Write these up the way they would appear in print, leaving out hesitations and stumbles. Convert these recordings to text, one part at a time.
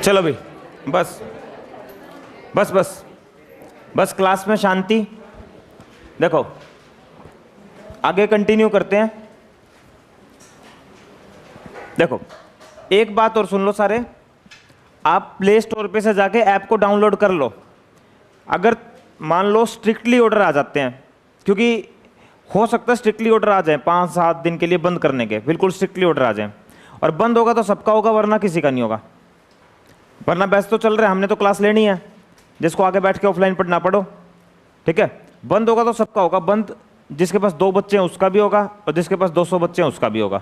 चलो भाई, बस बस बस बस क्लास में शांति। देखो आगे कंटिन्यू करते हैं। देखो एक बात और सुन लो सारे, आप प्ले स्टोर पे से जाके ऐप को डाउनलोड कर लो। अगर मान लो स्ट्रिक्टली ऑर्डर आ जाते हैं, क्योंकि हो सकता है स्ट्रिक्टली ऑर्डर आ जाए 5-7 दिन के लिए बंद करने के, बिल्कुल स्ट्रिक्टली ऑर्डर आ जाए, और बंद होगा तो सबका होगा वरना किसी का नहीं होगा। वरना बैच तो चल रहा है, हमने तो क्लास लेनी है, जिसको आगे बैठ के ऑफलाइन पढ़ना पढ़ो, ठीक है। बंद होगा तो सबका होगा, बंद जिसके पास 2 बच्चे हैं उसका भी होगा, और जिसके पास 200 बच्चे हैं उसका भी होगा।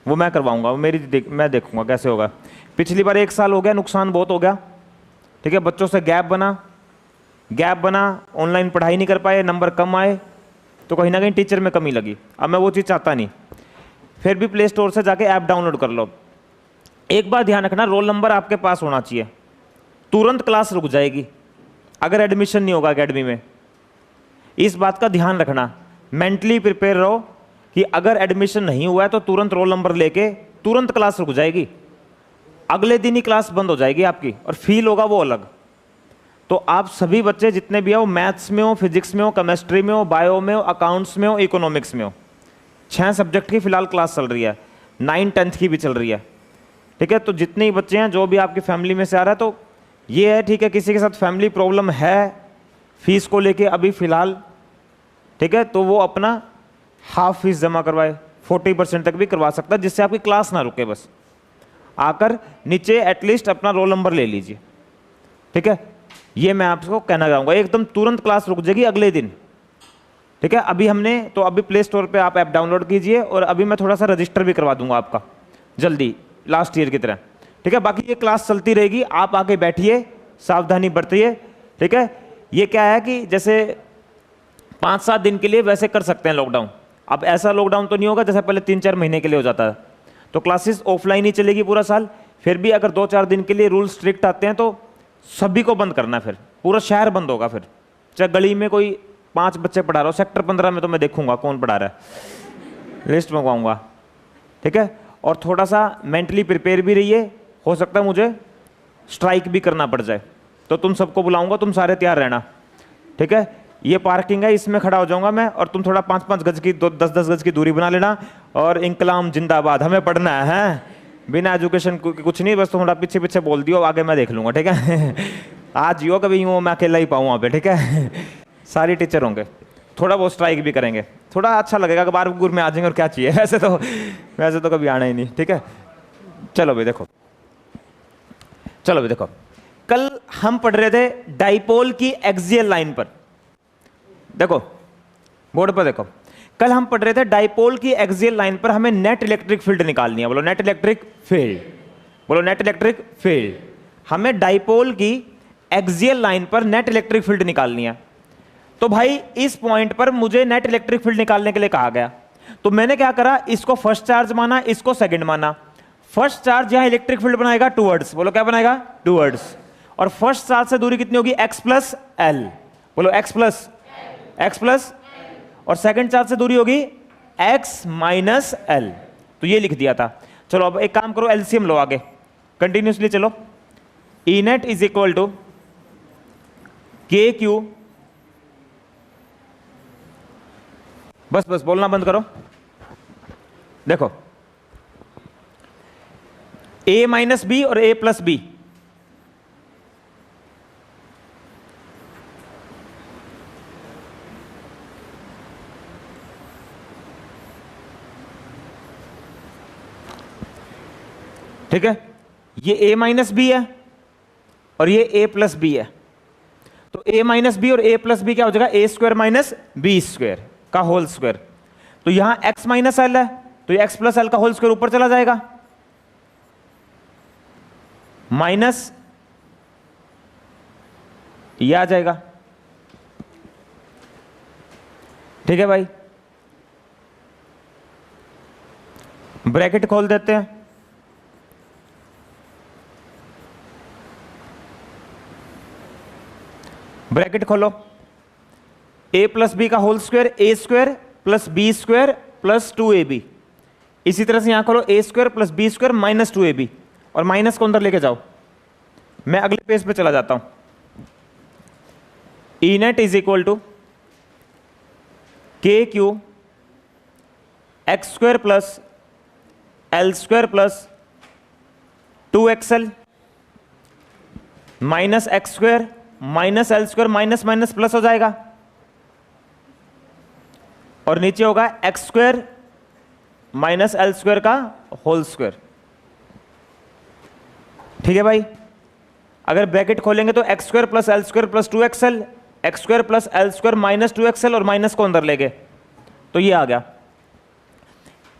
वो मैं करवाऊंगा, वो मैं देखूंगा कैसे होगा। पिछली बार 1 साल हो गया, नुकसान बहुत हो गया, ठीक है। बच्चों से गैप बना, ऑनलाइन पढ़ाई नहीं कर पाए, नंबर कम आए, तो कहीं ना कहीं टीचर में कमी लगी। अब मैं वो चीज़ चाहता नहीं। फिर भी प्ले स्टोर से जाके ऐप डाउनलोड कर लो। एक बात ध्यान रखना, रोल नंबर आपके पास होना चाहिए, तुरंत क्लास रुक जाएगी अगर एडमिशन नहीं होगा एकेडमी में। इस बात का ध्यान रखना, मेंटली प्रिपेयर रहो कि अगर एडमिशन नहीं हुआ है तो तुरंत रोल नंबर लेके तुरंत क्लास रुक जाएगी, अगले दिन ही क्लास बंद हो जाएगी आपकी, और फील होगा वो अलग। तो आप सभी बच्चे जितने भी हो, मैथ्स में हो, फिजिक्स में हो, केमिस्ट्री में हो, बायो में हो, अकाउंट्स में हो, इकोनॉमिक्स में हो, 6 सब्जेक्ट की फिलहाल क्लास चल रही है, 9-10th की भी चल रही है, ठीक है। तो जितने ही बच्चे हैं, जो भी आपकी फैमिली में से आ रहा है, तो ये है, ठीक है। किसी के साथ फैमिली प्रॉब्लम है फीस को लेके अभी फिलहाल, ठीक है, तो वो अपना हाफ फीस जमा करवाए, 40% तक भी करवा सकता है, जिससे आपकी क्लास ना रुके। बस आकर नीचे एटलीस्ट अपना रोल नंबर ले लीजिए, ठीक है। ये मैं आपको कहना चाहूँगा, एकदम तुरंत क्लास रुक जाएगी अगले दिन, ठीक है। अभी प्ले स्टोर पे आप ऐप डाउनलोड कीजिए, और अभी मैं थोड़ा सा रजिस्टर भी करवा दूंगा आपका जल्दी, लास्ट ईयर की तरह, ठीक है। बाकी ये क्लास चलती रहेगी, आप आके बैठिए, सावधानी बरतिए, ठीक है। ये क्या है कि जैसे 5-7 दिन के लिए वैसे कर सकते हैं लॉकडाउन। अब ऐसा लॉकडाउन तो नहीं होगा जैसे पहले 3-4 महीने के लिए हो जाता है, तो क्लासेस ऑफलाइन ही चलेगी पूरा साल। फिर भी अगर 2-4 दिन के लिए रूल स्ट्रिक्ट आते हैं तो सभी को बंद करना है, फिर पूरा शहर बंद होगा। फिर चाहे गली में कोई 5 बच्चे पढ़ा रहा हो, सेक्टर 15 में तो मैं देखूंगा कौन पढ़ा रहा है, लिस्ट मंगवाऊंगा, ठीक है। और थोड़ा सा मेंटली प्रिपेयर भी रहिए, हो सकता है मुझे स्ट्राइक भी करना पड़ जाए, तो तुम सबको बुलाऊंगा, तुम सारे तैयार रहना, ठीक है। ये पार्किंग है, इसमें खड़ा हो जाऊंगा मैं, और तुम थोड़ा 5-5 गज की 10-10 गज की दूरी बना लेना। और इंकलाब जिंदाबाद, हमें पढ़ना है, बिना एजुकेशन कुछ नहीं, बस थोड़ा पीछे पीछे बोल दियो, आगे मैं देख लूंगा, ठीक है। आज यो कभी यूँ मैं अकेला ही पाऊँ वहाँ पे, ठीक है। सारे टीचर होंगे, थोड़ा बहुत स्ट्राइक भी करेंगे, थोड़ा अच्छा लगेगा कि बार गुर में आ जाएंगे और क्या चाहिए। वैसे तो कभी आना ही नहीं, ठीक है। चलो भाई देखो, कल हम पढ़ रहे थे डाइपोल की एक्सियल लाइन पर। देखो बोर्ड पर देखो, कल हम पढ़ रहे थे डाइपोल की एक्सियल लाइन पर हमें नेट इलेक्ट्रिक फील्ड निकालनी है। बोलो नेट इलेक्ट्रिक फील्ड, बोलो नेट इलेक्ट्रिक फील्ड। हमें डाइपोल की एक्सियल लाइन पर नेट इलेक्ट्रिक फील्ड निकालनी है। तो भाई इस पॉइंट पर मुझे नेट इलेक्ट्रिक फील्ड निकालने के लिए कहा गया, तो मैंने क्या करा, इसको फर्स्ट चार्ज माना, इसको सेकंड माना। फर्स्ट चार्ज यहां इलेक्ट्रिक फील्ड बनाएगा टूवर्ड्स, बोलो क्या बनाएगा, टूवर्ड्स। और फर्स्ट चार्ज से दूरी कितनी होगी, x प्लस एल, बोलो x प्लस, और सेकंड चार्ज से दूरी होगी x माइनस एल। तो ये लिख दिया था। चलो अब एक काम करो, एलसीएम लो आगे कंटिन्यूसली, चलो। ई नेट इज इक्वल टू के क्यू, बस बोलना बंद करो। देखो a माइनस बी और a प्लस बी, ठीक है। ये a माइनस बी है और ये a प्लस बी है, तो a माइनस बी और a प्लस बी क्या हो जाएगा, a square minus B square का होल स्क्वायर। तो यहां x माइनस एल है, तो ये x प्लस एल का होल स्क्वायर ऊपर चला जाएगा, माइनस ये आ जाएगा, ठीक है भाई। ब्रैकेट खोल देते हैं, ब्रैकेट खोलो, a प्लस बी का whole square, a square plus B square plus 2ab। इसी तरह से यहां खोलो, a square plus B square minus 2ab, और माइनस को अंदर लेके जाओ, मैं अगले पेज पे चला जाता हूं। ई नेट इज इक्वल टू के Q x square plus L square plus 2xl minus x square minus L square minus minus plus हो जाएगा, और नीचे होगा x square minus L square का होल स्क्वायर। ठीक है भाई, अगर ब्रैकेट खोलेंगे तो x square plus L square plus 2xl, x square plus L square minus 2xl और माइनस को अंदर ले गए तो ये आ गया।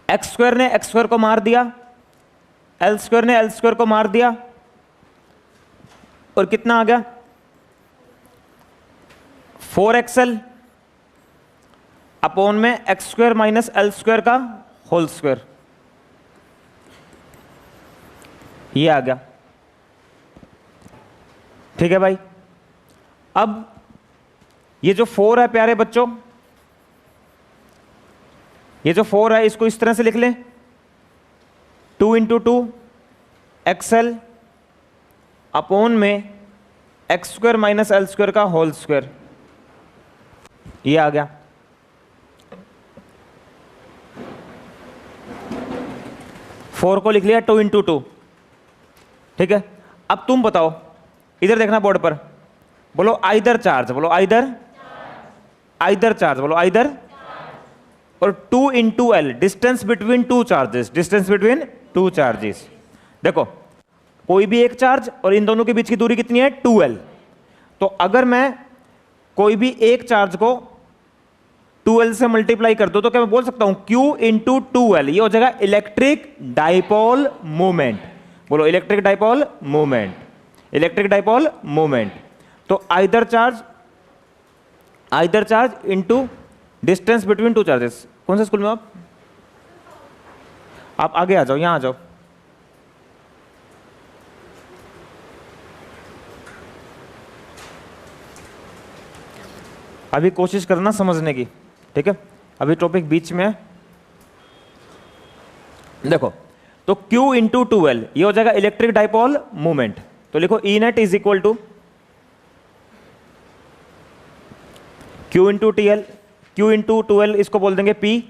एक्स स्क्वायर ने एक्स स्क्वायर को मार दिया, एल स्क्वायर ने एल स्क्वायर को मार दिया, और कितना आ गया 4xl अपॉन में x square minus L square का होल स्क्वायर, ये आ गया। ठीक है भाई, अब ये जो 4 है प्यारे बच्चों, ये जो 4 है इसको इस तरह से लिख लें 2 इंटू 2 एक्सएल अपॉन में x square minus L square का होल स्क्वायर, ये आ गया। फोर को लिख लिया 2 इंटू 2। ठीक है, अब तुम बताओ, इधर देखना बोर्ड पर, बोलो आइदर चार्ज, बोलो आइदर, आइदर चार्ज, बोलो आइदर, और 2 into L distance between two charges, distance between two charges. देखो कोई भी एक चार्ज और इन दोनों के बीच की दूरी कितनी है 2l, तो अगर मैं कोई भी एक चार्ज को 2l से मल्टीप्लाई कर दो तो क्या मैं बोल सकता हूं Q इंटू 2l, ये हो जाएगा इलेक्ट्रिक डाइपोल मूवमेंट। बोलो electric dipole movement, electric dipole movement. तो either charge into distance between two charges. कौन से स्कूल में आप आगे आ जाओ, यहां आ जाओ। अभी कोशिश करना समझने की, ठीक है, अभी टॉपिक बीच में है। देखो तो Q इंटू 2l ये हो जाएगा इलेक्ट्रिक डाइपोल मूवमेंट। तो लिखो E net is equal to Q into TL, Q into 2l इसको बोल देंगे P,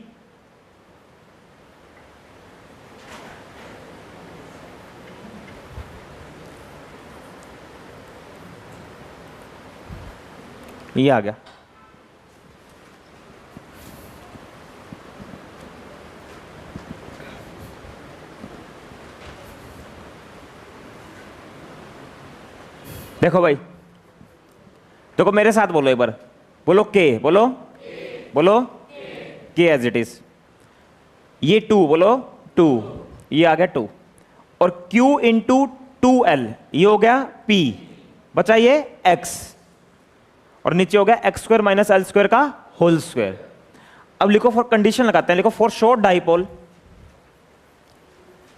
ये आ गया। देखो भाई, देखो मेरे साथ बोलो एक बार, बोलो के, बोलो बोलो के एज इट इज। ये 2, बोलो 2, ये आ गया 2, और Q इंटू 2l ये हो गया P, बचा ये x, और नीचे हो गया x square minus L square का होल स्क्वायर। अब लिखो, फॉर कंडीशन लगाते हैं, लिखो for short dipole,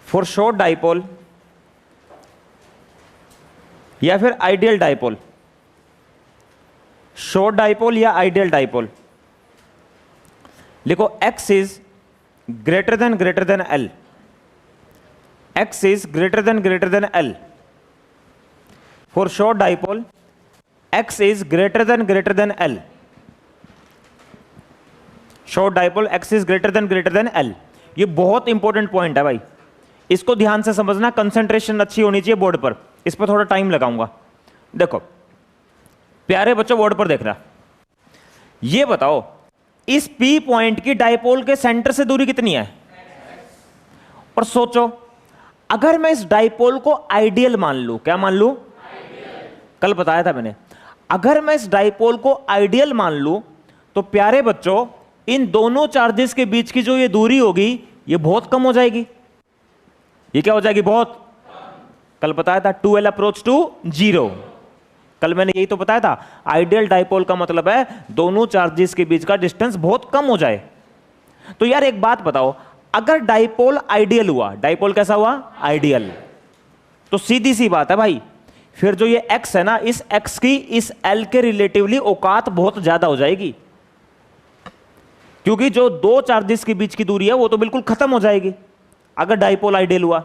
for short dipole या फिर आइडियल डाइपोल, शॉर्ट डाइपोल या आइडियल डाइपोल, लिखो x is greater than L, x is greater than L। For short dipole x is greater than L, short dipole x is greater than L। ये बहुत important point है भाई, इसको ध्यान से समझना, कंसंट्रेशन अच्छी होनी चाहिए बोर्ड पर, इस पर थोड़ा टाइम लगाऊंगा। देखो प्यारे बच्चों बोर्ड पर देखना, ये बताओ इस P पॉइंट की डाइपोल के सेंटर से दूरी कितनी है, और सोचो अगर मैं इस डाइपोल को आइडियल मान लूं, क्या मान लूं, कल बताया था मैंने, अगर मैं इस डाइपोल को आइडियल मान लूं तो प्यारे बच्चों इन दोनों चार्जेस के बीच की जो ये दूरी होगी ये बहुत कम हो जाएगी। ये क्या हो जाएगी, बहुत, कल बताया था 2l अप्रोच टू 0, कल मैंने यही तो बताया था। आइडियल डाइपोल का मतलब है दोनों चार्जेस के बीच का डिस्टेंस बहुत कम हो जाए। तो यार एक बात बताओ, अगर डाइपोल आइडियल हुआ, डाइपोल कैसा हुआ, आइडियल, तो सीधी सी बात है भाई, फिर जो ये x है ना, इस x की इस l के रिलेटिवली औकात बहुत ज्यादा हो जाएगी, क्योंकि जो दो चार्जेस के बीच की दूरी है वो तो बिल्कुल खत्म हो जाएगी अगर डाइपोल आइडियल हुआ।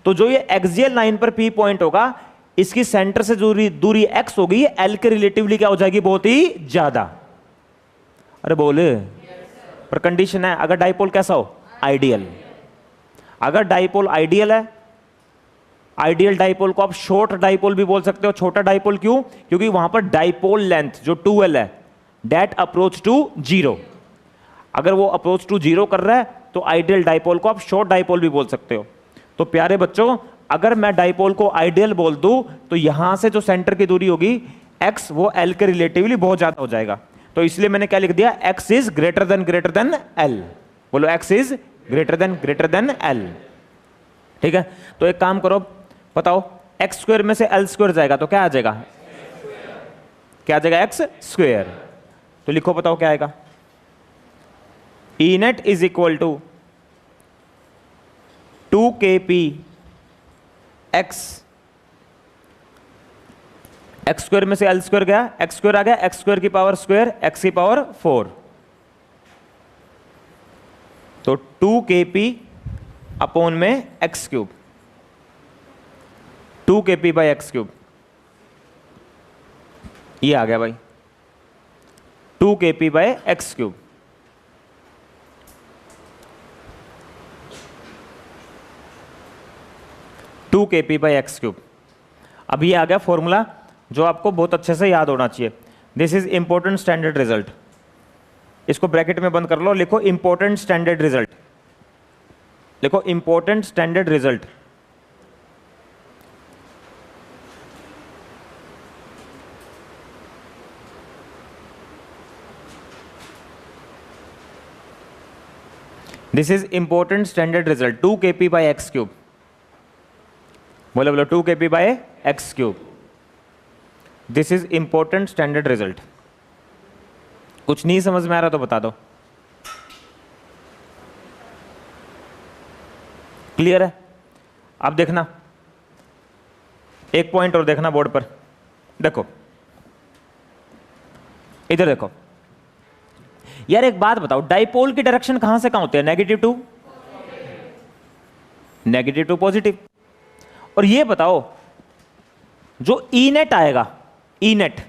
तो जो ये एक्सियल लाइन पर P पॉइंट होगा, इसकी सेंटर से दूरी दूरी x होगी, L के रिलेटिवली क्या हो जाएगी, बहुत ही ज्यादा। अरे बोले पर कंडीशन है, अगर डाइपोल कैसा हो, आइडियल। अगर डाइपोल आइडियल है, आइडियल डाइपोल को आप शॉर्ट डाइपोल भी बोल सकते हो। छोटा डाइपोल क्यों, क्योंकि वहां पर डाइपोल लेंथ जो 2L है दैट अप्रोच टू 0, अगर वो अप्रोच टू 0 कर रहा है तो आइडियल डाइपोल को आप शॉर्ट डाइपोल भी बोल सकते हो। तो प्यारे बच्चों, अगर मैं डाइपोल को आइडियल बोल दूं तो यहां से जो सेंटर की दूरी होगी x, वो L के रिलेटिवली बहुत ज्यादा हो जाएगा। तो इसलिए मैंने क्या लिख दिया, x is greater than L। बोलो x is greater than L। ठीक है, तो एक काम करो, बताओ एक्स स्क्वायर में से एल स्क्वायर जाएगा तो क्या आ जाएगा, क्या आ जाएगा, एक्स स्क्वायर। तो लिखो, बताओ क्या आएगा, E net is equal to 2kp x, x square में से एल स्क्वायर गया, एक्स स्क्वायर आ गया, एक्स स्क्वायर की पावर स्क्वायर, एक्स की पावर 4, तो 2kp अपॉन में x cube, 2kp by x cube, ये आ गया भाई 2kp by x cube. Two k p by x cube. अब ये आ गया फॉर्मूला जो आपको बहुत अच्छे से याद होना चाहिए। This is important standard result, इसको ब्रैकेट में बंद कर लो, लिखो इंपॉर्टेंट स्टैंडर्ड रिजल्ट, लिखो important standard result. This is important standard result 2kp by x cube. बोलो बोलो 2kp by x cube. This is important standard result. कुछ नहीं समझ में आ रहा तो बता दो। क्लियर है? अब देखना, एक पॉइंट और देखना बोर्ड पर, देखो इधर देखो यार, एक बात बताओ, डाइपोल की डायरेक्शन कहां से कहां होती है, नेगेटिव टू पॉजिटिव। और ये बताओ जो ई नेट आएगा, ई नेट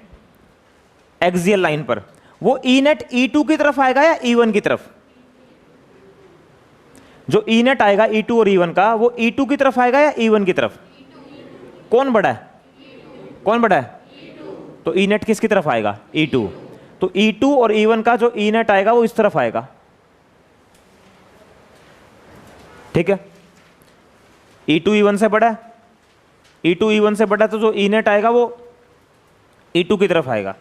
एक्सियल लाइन पर, वो ई नेट E2 की तरफ आएगा या E1 की तरफ? जो ई नेट आएगा E2 और E1 का, वो E2 की तरफ आएगा या E1 की तरफ? कौन बड़ा है, कौन बड़ा है? तो ई नेट किसकी तरफ आएगा, E2। तो E2 और E1 का जो ई नेट आएगा वो इस तरफ आएगा। ठीक है, E2 E1 से बड़ा है, E2 E1 से बड़ा, तो जो ई नेट आएगा वो E2 की तरफ आएगा।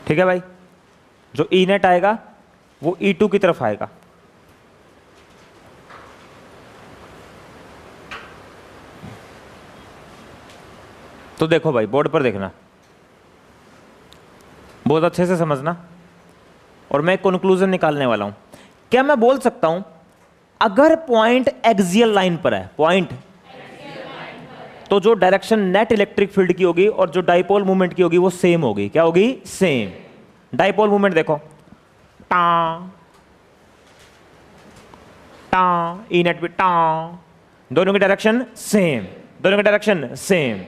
ठीक है भाई, जो ई नेट आएगा वो E2 की तरफ आएगा। तो देखो भाई, बोर्ड पर देखना, बहुत अच्छे से समझना, और मैं एक कंक्लूजन निकालने वाला हूं। क्या मैं बोल सकता हूं, अगर पॉइंट एक्सियल लाइन पर है, पॉइंट, तो जो डायरेक्शन नेट इलेक्ट्रिक फील्ड की होगी और जो डाइपोल मूवमेंट की होगी वो सेम होगी। क्या होगी? सेम। डाइपोल मूवमेंट देखो, टा टा, ई नेट भी टा, दोनों की डायरेक्शन सेम, दोनों की डायरेक्शन सेम।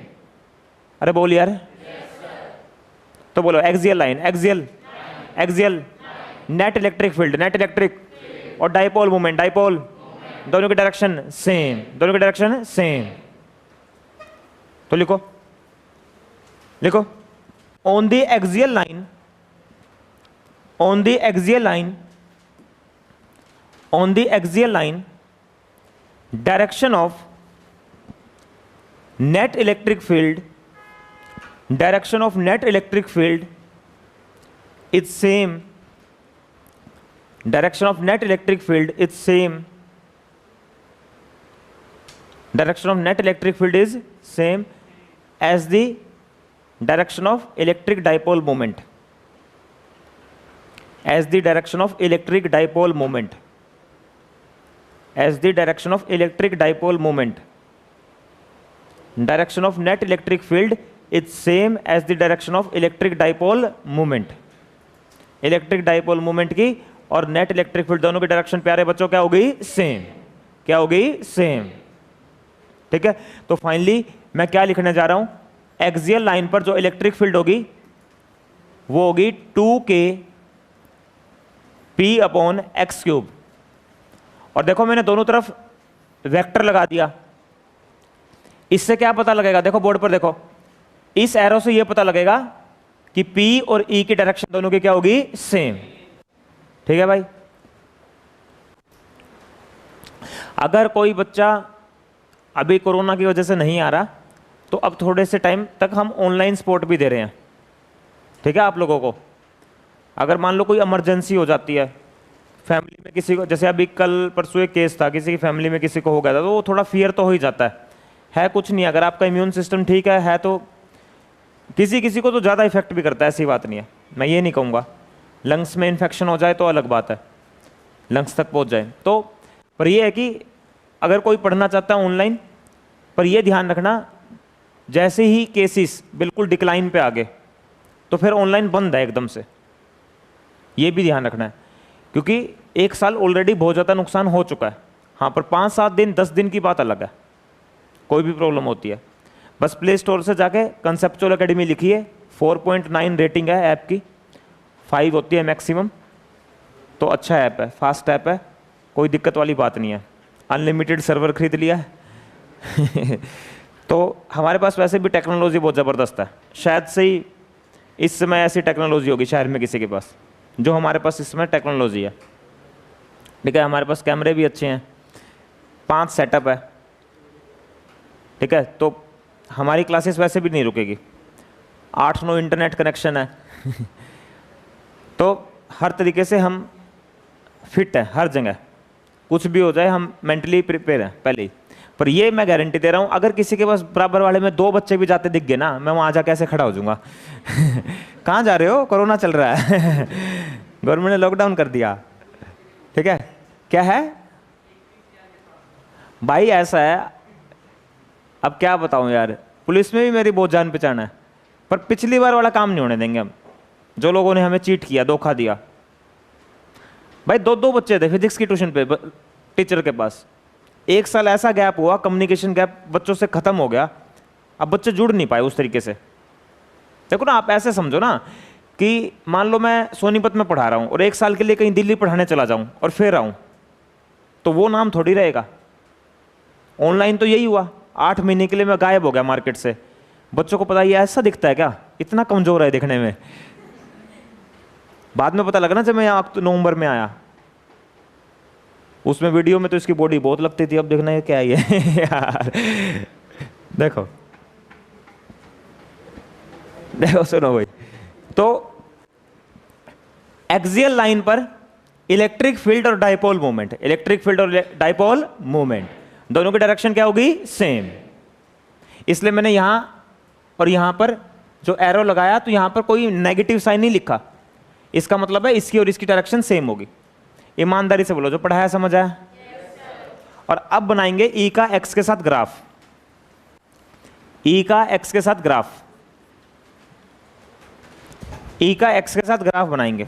अरे बोल यार, तो बोलो axial line, axial net electric field, net electric, और डाइपोल मूवमेंट, डाइपोल, दोनों की डायरेक्शन सेम, दोनों की डायरेक्शन सेम। तो लिखो, लिखो, on the axial line, on the axial line, on the axial line, direction of net electric field, direction of net electric field is same, direction of net electric field is same, direction of net electric field is same as the direction of electric dipole moment, as the direction of electric dipole moment, as the direction of electric dipole moment, direction of net electric field is same as the direction of electric dipole movement. Electric dipole movement की और net electric field दोनों की direction प्यारे बच्चों क्या होगी? Same. क्या होगी? सेम। ठीक है, तो फाइनली मैं क्या लिखने जा रहा हूं? एक्सियल लाइन पर जो इलेक्ट्रिक फील्ड होगी वो होगी 2k p upon x cube. और देखो मैंने दोनों तरफ वेक्टर लगा दिया। इससे क्या पता लगेगा? देखो बोर्ड पर देखो, इस एरो से ये पता लगेगा कि P और E की डायरेक्शन दोनों की क्या होगी? सेम। ठीक है भाई। अगर कोई बच्चा अभी कोरोना की वजह से नहीं आ रहा तो अब थोड़े से टाइम तक हम ऑनलाइन सपोर्ट भी दे रहे हैं। ठीक है, आप लोगों को अगर मान लो कोई इमरजेंसी हो जाती है फैमिली में किसी को, जैसे अभी कल परसों एक केस था, किसी की फैमिली में किसी को हो गया था, तो वो थोड़ा फियर तो हो ही जाता है कुछ नहीं। अगर आपका इम्यून सिस्टम ठीक है तो किसी किसी को तो ज़्यादा इफेक्ट भी करता है, ऐसी बात नहीं है। मैं ये नहीं कहूँगा, लंग्स में इन्फेक्शन हो जाए तो अलग बात है, लंग्स तक पहुँच जाए तो। पर यह है कि अगर कोई पढ़ना चाहता है ऑनलाइन, पर यह ध्यान रखना जैसे ही केसेस बिल्कुल डिक्लाइन पे आ गए तो फिर ऑनलाइन बंद है एकदम से, ये भी ध्यान रखना है, क्योंकि एक साल ऑलरेडी बहुत ज़्यादा नुकसान हो चुका है। हाँ, पर 5-7 दिन 10 दिन की बात अलग है, कोई भी प्रॉब्लम होती है। बस प्ले स्टोर से जाके कंसेप्चुअल एकेडमी लिखिए, 4.9 रेटिंग है ऐप की, 5 होती है मैक्सिमम, तो अच्छा ऐप है, फास्ट ऐप है, कोई दिक्कत वाली बात नहीं है। अनलिमिटेड सर्वर खरीद लिया है तो हमारे पास वैसे भी टेक्नोलॉजी बहुत ज़बरदस्त है, शायद से ही इस समय ऐसी टेक्नोलॉजी होगी शहर में किसी के पास जो हमारे पास इस समय टेक्नोलॉजी है। ठीक है, हमारे पास कैमरे भी अच्छे हैं, 5 सेटअप है। ठीक है, तो हमारी क्लासेस वैसे भी नहीं रुकेगी, 8-9 इंटरनेट कनेक्शन है तो हर तरीके से हम फिट हैं, हर जगह कुछ भी हो जाए हम मेंटली प्रिपेयर हैं पहले ही। पर ये मैं गारंटी दे रहा हूँ, अगर किसी के पास बराबर वाले में 2 बच्चे भी जाते दिख गए ना, मैं वहाँ जाके ऐसे खड़ा हो जाऊँगा कहाँ जा रहे हो? कोरोना चल रहा है गवर्नमेंट ने लॉकडाउन कर दिया। ठीक है, क्या है भाई? ऐसा है, अब क्या बताऊँ यार, पुलिस में भी मेरी बहुत जान पहचान है, पर पिछली बार वाला काम नहीं होने देंगे हम, जो लोगों ने हमें चीट किया, धोखा दिया। भाई 2 बच्चे थे फिजिक्स की ट्यूशन पे टीचर के पास, 1 साल ऐसा गैप हुआ, कम्युनिकेशन गैप बच्चों से खत्म हो गया, अब बच्चे जुड़ नहीं पाए उस तरीके से। देखो ना, आप ऐसे समझो ना कि मान लो मैं सोनीपत में पढ़ा रहा हूँ और 1 साल के लिए कहीं दिल्ली पढ़ाने चला जाऊँ और फिर आऊँ, तो वो नाम थोड़ी रहेगा। ऑनलाइन तो यही हुआ, 8 महीने के लिए मैं गायब हो गया मार्केट से। बच्चों को पता ये ऐसा दिखता है क्या, इतना कमजोर है दिखने में। बाद में पता लगा ना जब मैं यहाँ नवंबर में आया, उसमें वीडियो में तो इसकी बॉडी बहुत लगती थी, अब देखना है क्या है यार देखो देखो सुनो भाई, तो एक्सियल लाइन पर इलेक्ट्रिक फील्ड और डाइपोल मूवमेंट, इलेक्ट्रिक फील्ड और डाइपोल मूवमेंट दोनों की डायरेक्शन क्या होगी? सेम। इसलिए मैंने यहां और यहां पर जो एरो लगाया तो यहां पर कोई नेगेटिव साइन नहीं लिखा, इसका मतलब है इसकी और इसकी डायरेक्शन सेम होगी। ईमानदारी से बोलो, जो पढ़ाया समझ आया? और अब बनाएंगे ई का एक्स के साथ ग्राफ, ई का एक्स के साथ ग्राफ, ई का एक्स के साथ ग्राफ बनाएंगे।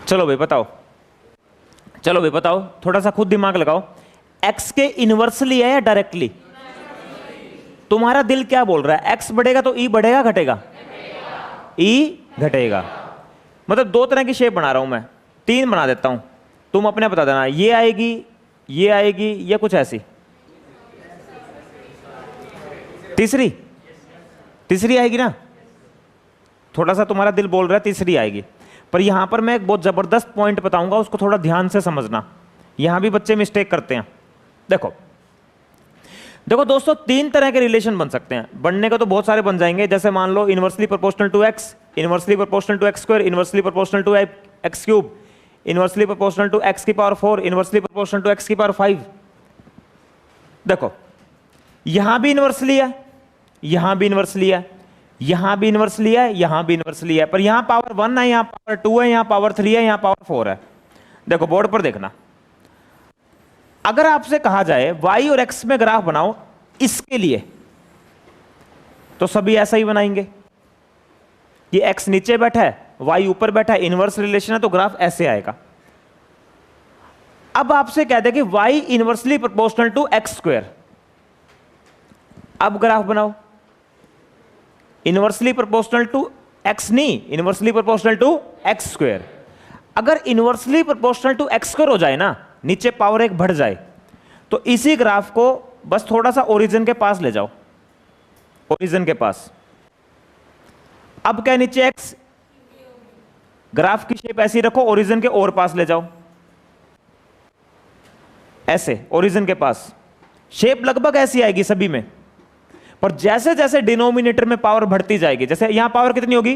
चलो भाई बताओ, चलो भाई बताओ, थोड़ा सा खुद दिमाग लगाओ, एक्स के इनवर्सली है या डायरेक्टली? तुम्हारा दिल क्या बोल रहा है? एक्स बढ़ेगा तो ई बढ़ेगा घटेगा? ई घटेगा। मतलब 2 तरह की शेप बना रहा हूं मैं, 3 बना देता हूं, तुम अपने बता देना, ये आएगी, ये आएगी, या कुछ ऐसी। तीसरी आएगी ना? थोड़ा सा तुम्हारा दिल बोल रहा है तीसरी आएगी, पर यहां पर मैं एक बहुत जबरदस्त पॉइंट बताऊंगा, उसको थोड़ा ध्यान से समझना, यहां भी बच्चे मिस्टेक करते हैं। देखो देखो दोस्तों, 3 तरह के रिलेशन बन सकते हैं, बनने का तो बहुत सारे बन जाएंगे, जैसे मान लो inversely proportional to x, inversely proportional to x square, inversely proportional to x cube, inversely proportional to x की power 4, inversely proportional to x की पावर 5। देखो यहां भी इनवर्सली है, यहां भी इनवर्सली है, यहां भी इनवर्सली है, यहां भी इनवर्सली है, पर यहां पावर 1 है, यहां पावर 2 है, यहां पावर 3 है, यहां पावर 4 है। देखो बोर्ड पर देखना, अगर आपसे कहा जाए y और x में ग्राफ बनाओ इसके लिए तो सभी ऐसा ही बनाएंगे कि x नीचे बैठा है, y ऊपर बैठा है, इनवर्स रिलेशन है, तो ग्राफ ऐसे आएगा। अब आपसे कह दे कि y inversely proportional to x square, अब ग्राफ बनाओ। इनवर्सली प्रोपोर्शनल टू x नहीं, inversely proportional to x square. अगर inversely proportional to x square हो जाए ना, नीचे पावर 1 बढ़ जाए, तो इसी ग्राफ को बस थोड़ा सा ओरिजिन के पास ले जाओ, ओरिजिन के पास। अब क्या नीचे x, ग्राफ की शेप ऐसी रखो, ओरिजिन के और पास ले जाओ, ऐसे ओरिजिन के पास। शेप लगभग ऐसी आएगी सभी में, पर जैसे जैसे डिनोमिनेटर में पावर बढ़ती जाएगी, जैसे यहां पावर कितनी होगी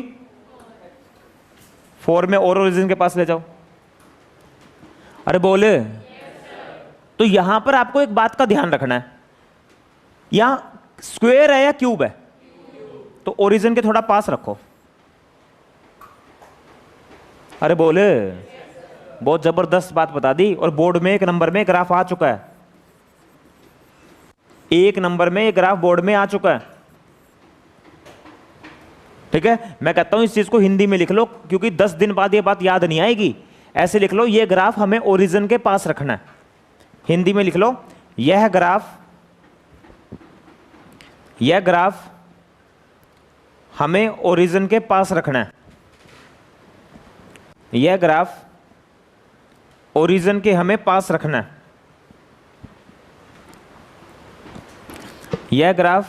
4 में, और ओरिजिन के पास ले जाओ। अरे बोले तो यहां पर आपको एक बात का ध्यान रखना है, यहां स्क्वायर है या क्यूब है, तो ओरिजिन के थोड़ा पास रखो। अरे बोले बहुत जबरदस्त बात बता दी, और बोर्ड में 1 नंबर में ग्राफ आ चुका है, 1 नंबर में ग्राफ बोर्ड में आ चुका है। ठीक है, मैं कहता हूं इस चीज को हिंदी में लिख लो, क्योंकि 10 दिन बाद ये बात याद नहीं आएगी। ऐसे लिख लो, ये ग्राफ हमें ओरिजिन के पास रखना है। हिंदी में लिख लो, यह ग्राफ हमें ओरिजिन के पास रखना है। यह ग्राफ ओरिजिन के हमें पास रखना है। यह ग्राफ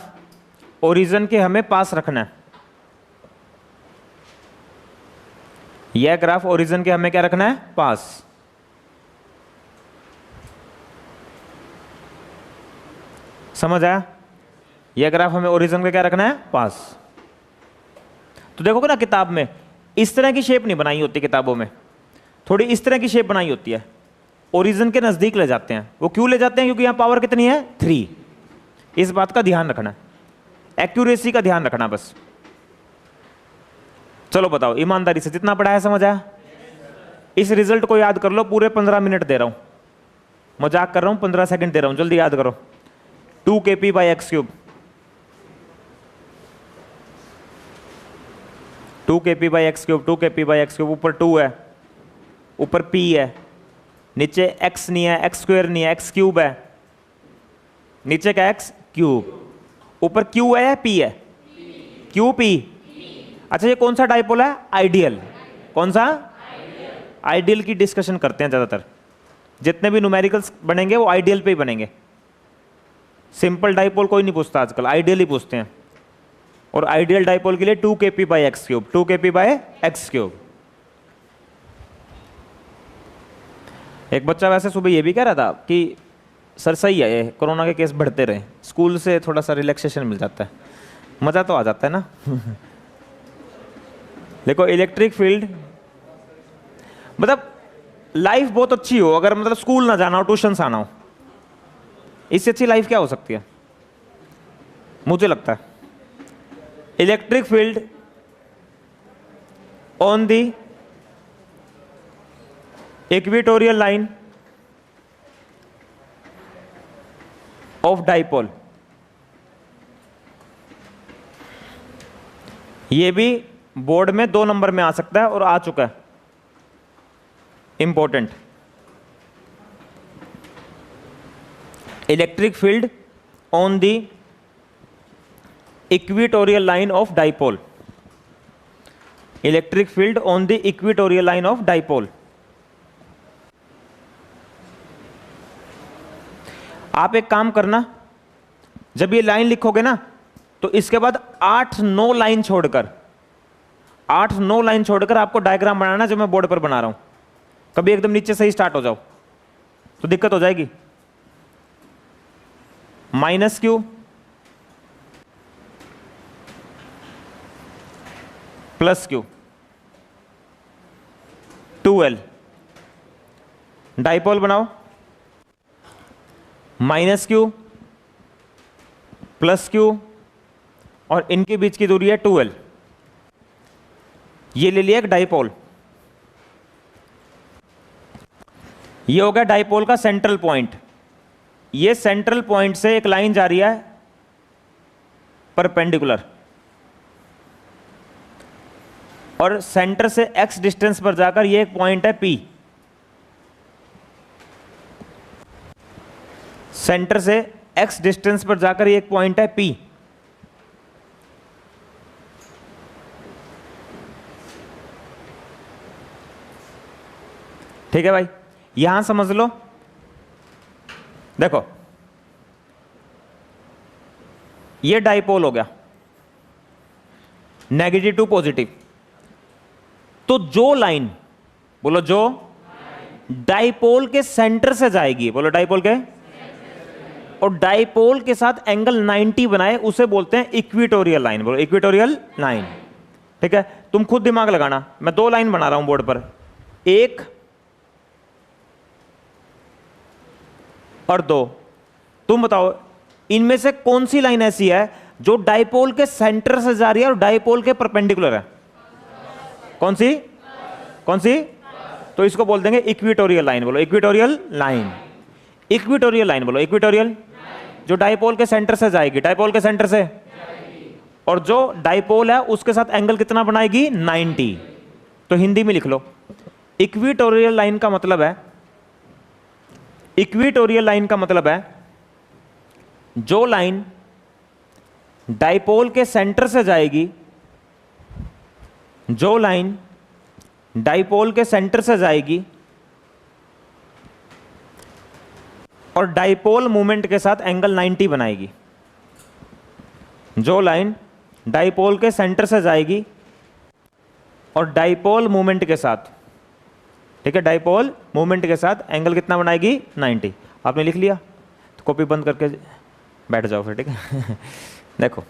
ओरिजिन के हमें पास रखना है। यह ग्राफ ओरिजिन के हमें क्या रखना है, पास। समझ आया? यह ग्राफ हमें ओरिजिन का क्या रखना है, पास। तो देखोगे ना किताब में इस तरह की शेप नहीं बनाई होती, किताबों में थोड़ी इस तरह की शेप बनाई होती है, ओरिजिन के नजदीक ले जाते हैं। वो क्यों ले जाते हैं? क्योंकि यहां पावर कितनी है 3। इस बात का ध्यान रखना, एक्यूरेसी का ध्यान रखना बस। चलो बताओ ईमानदारी से, जितना पढ़ा है समझ आया? इस रिजल्ट को याद कर लो, पूरे 15 मिनट दे रहा हूं, मजाक कर रहा हूं, 15 सेकंड दे रहा हूं, जल्दी याद करो। 2 kp by x cube, 2 kp by x cube, 2 kp by x cube. ऊपर 2 है, ऊपर p है, नीचे x नहीं है, x स्क्वायर नहीं है, x क्यूब है, नीचे क्या x क्यूब। ऊपर q है या p है? q p। अच्छा ये कौन सा डाइपोल है? आइडियल। कौन सा? आइडियल की डिस्कशन करते हैं ज्यादातर, जितने भी न्यूमेरिकल्स बनेंगे वो आइडियल पे ही बनेंगे। सिंपल डाइपोल कोई नहीं पूछता आजकल, आइडियल ही पूछते हैं। और आइडियल डाइपोल के लिए 2 kp by x cube, 2 kp by x cube. एक बच्चा वैसे सुबह ये भी कह रहा था कि सर सही है, ये कोरोना के केस बढ़ते रहे, स्कूल से थोड़ा सा रिलैक्सेशन मिल जाता है, मजा तो आ जाता है ना। देखो इलेक्ट्रिक फील्ड, मतलब लाइफ बहुत अच्छी हो, अगर मतलब स्कूल ना जाना हो, ट्यूशन आना हो, इससे अच्छी लाइफ क्या हो सकती है? मुझे लगता है electric field on the equatorial line of dipole, ये भी बोर्ड में 2 नंबर में आ सकता है और आ चुका है, important. Electric field on the equatorial line of dipole, electric field on the equatorial line of dipole. आप एक काम करना, जब ये लाइन लिखोगे ना तो इसके बाद 8-9 लाइन छोड़कर, 8-9 लाइन छोड़कर आपको डायग्राम बनाना, जो मैं बोर्ड पर बना रहा हूं। कभी एकदम नीचे से ही स्टार्ट हो जाओ तो दिक्कत हो जाएगी। Minus Q plus Q, 2L। Dipole बनाओ, माइनस क्यू प्लस क्यू और इनके बीच की दूरी है 2L। ये ले लिया एक डाइपोल, ये हो गया डाइपोल का सेंट्रल पॉइंट। ये सेंट्रल पॉइंट से एक लाइन जा रही है परपेंडिकुलर, और सेंटर से x डिस्टेंस पर जाकर ये एक पॉइंट है P, सेंटर से x डिस्टेंस पर जाकर ये एक पॉइंट है P। ठीक है भाई, यहां समझ लो, देखो ये डाइपोल हो गया, नेगेटिव टू पॉजिटिव। तो जो लाइन, बोलो जो डाइपोल के सेंटर से जाएगी, बोलो डाइपोल के, और डाइपोल के साथ एंगल 90 बनाए, उसे बोलते हैं इक्वेटोरियल लाइन। बोलो इक्वेटोरियल लाइन। ठीक है, तुम खुद दिमाग लगाना, मैं दो लाइन बना रहा हूं बोर्ड पर, एक और दो। तुम बताओ इनमें से कौन सी लाइन ऐसी है जो डाइपोल के सेंटर से जा रही है और डाइपोल के परपेंडिकुलर है? कौन सी? कौन सी? तो इसको बोल देंगे इक्वेटोरियल लाइन। बोलो इक्वेटोरियल लाइन। इक्वेटोरियल लाइन बोलो, इक्वेटोरियल, जो डाइपोल के सेंटर से जाएगी, डाइपोल के सेंटर से, और जो डाइपोल है उसके साथ एंगल कितना बनाएगी? 90। तो हिंदी में लिख लो, इक्वेटोरियल लाइन का मतलब है, इक्वेटोरियल लाइन का मतलब है जो लाइन डाइपोल के सेंटर से जाएगी, जो लाइन डाइपोल के सेंटर से जाएगी और डाइपोल मूवमेंट के साथ एंगल 90 बनाएगी, जो लाइन डाइपोल के सेंटर से जाएगी और डाइपोल मूवमेंट के साथ, ठीक है, डाइपोल मूवमेंट के साथ एंगल कितना बनाएगी? 90। आपने लिख लिया तो कॉपी बंद करके बैठ जाओ फिर, ठीक है। देखो,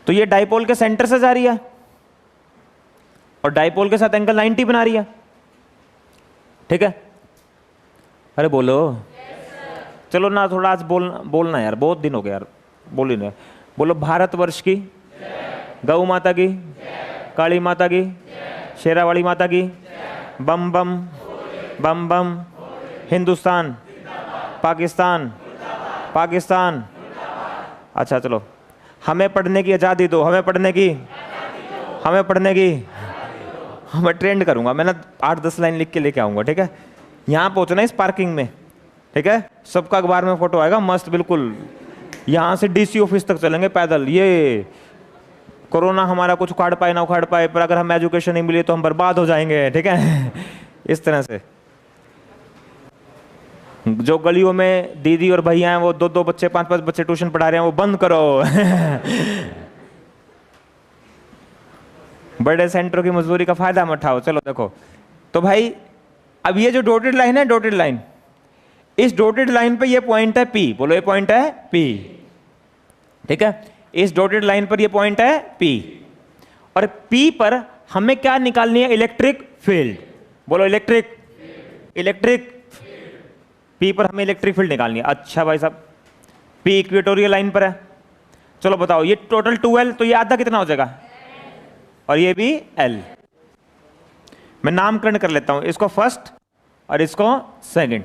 तो ये डाइपोल के सेंटर से जा रही है और डाइपोल के साथ एंगल 90 बना रही है, ठीक है। अरे बोलो, चलो ना, थोड़ा आज बोलना यार, बहुत दिन हो गया यार, बोल ही नहीं। बोलो भारतवर्ष की, गौ माता की, काली माता की, शेरावाली माता की, बम बम बम बम, हिंदुस्तान, पाकिस्तान, पाकिस्तान। अच्छा चलो, हमें पढ़ने की आज़ादी दो, हमें पढ़ने की, हमें पढ़ने की, मैं ट्रेंड करूंगा, मैं ना 8-10 लाइन लिख के लेके आऊंगा, ठीक है। यहाँ पहुंचना इस पार्किंग में, ठीक है, सबका अखबार में फोटो आएगा मस्त बिल्कुल, यहाँ से डीसी ऑफिस तक चलेंगे पैदल। ये कोरोना हमारा कुछ उखाड़ पाए ना उखाड़ पाए, पर अगर हम एजुकेशन नहीं मिली तो हम बर्बाद हो जाएंगे, ठीक है। इस तरह से जो गलियों में दीदी और भैया हैं वो 2-2 बच्चे 5-5 बच्चे ट्यूशन पढ़ा रहे हैं, वो बंद करो। बड़े सेंटरों की मजदूरी का फायदा मत उठाओ। चलो देखो, तो भाई अब ये जो डॉटेड लाइन है, डॉटेड लाइन, इस डॉटेड लाइन पे ये पॉइंट है P। बोलो ये पॉइंट है P, ठीक है। इस डॉटेड लाइन पर ये पॉइंट है P, और P पर हमें क्या निकालनी है? Electric field. बोलो इलेक्ट्रिक, इलेक्ट्रिक P पर हमें इलेक्ट्रिक फील्ड निकालनी है। अच्छा भाई साहब, P इक्वेटोरियल लाइन पर है, चलो बताओ, ये टोटल 2L, तो ये आधा कितना हो जाएगा? और ये भी L। मैं नामकरण कर लेता हूं, इसको फर्स्ट और इसको सेकंड,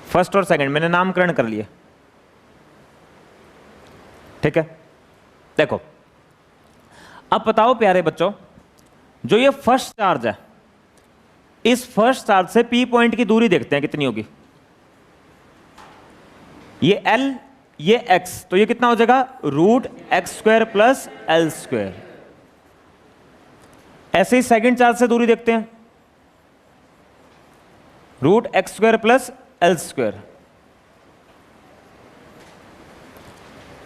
फर्स्ट और सेकंड मैंने नामकरण कर लिए, ठीक है। देखो अब बताओ प्यारे बच्चों, जो ये फर्स्ट चार्ज है, इस फर्स्ट चार्ज से P पॉइंट की दूरी देखते हैं कितनी होगी। ये L, ये X, तो ये कितना हो जाएगा? √x² + L²। ऐसे ही सेकंड चार्ज से दूरी देखते हैं, √x² + L²,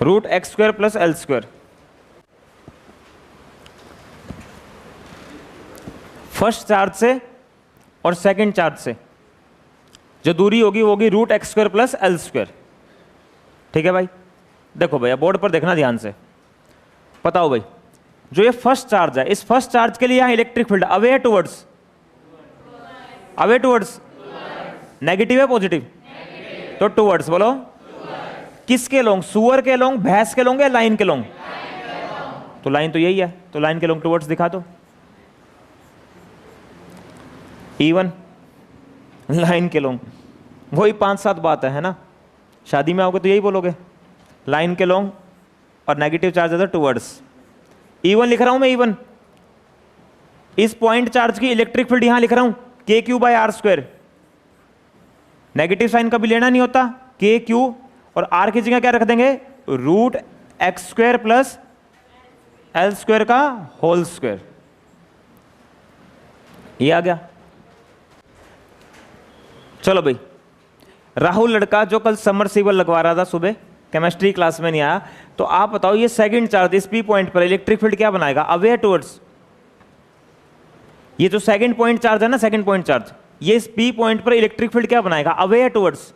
√x² + L²। First charge से और सेकंड चार्ज से जो दूरी होगी वो होगी √x² + L², ठीक है भाई। देखो भैया बोर्ड पर देखना ध्यान से, बताओ भाई, जो ये फर्स्ट चार्ज है, इस फर्स्ट चार्ज के लिए यहां electric field away towards, away towards, negative है पॉजिटिव? तो टुवर्ड्स। बोलो किसके लोंग? सुअर के लोंग, भैंस के लोंग या लाइन के लोंग? तो लाइन तो यही है, तो लाइन के लोंग टुवर्ड्स दिखा दो। इवन लाइन के लोंग, वही 5-7 बात है ना। शादी में आओगे तो यही बोलोगे, लाइन के लॉन्ग और नेगेटिव चार्ज है टुवर्ड्स। E1 लिख रहा हूं मैं, E1 इस पॉइंट चार्ज की इलेक्ट्रिक फील्ड यहां लिख रहा हूं KQ/R²। नेगेटिव साइन कभी लेना नहीं होता, KQ और R की जगह क्या रख देंगे, √x² प्लस L² का होल स्क्वायर। ये आ गया। चलो भाई, राहुल लड़का जो कल समरसीबल लगवा रहा था सुबह, केमिस्ट्री क्लास में नहीं आया, तो आप बताओ ये सेकंड चार्ज इस P पॉइंट पर इलेक्ट्रिक फील्ड क्या बनाएगा, अवे टुवर्ड्स। ये जो सेकंड पॉइंट चार्ज है ना, सेकंड पॉइंट चार्ज, ये इस P पॉइंट पर इलेक्ट्रिक फील्ड क्या बनाएगा, अवे टुवर्ड्स।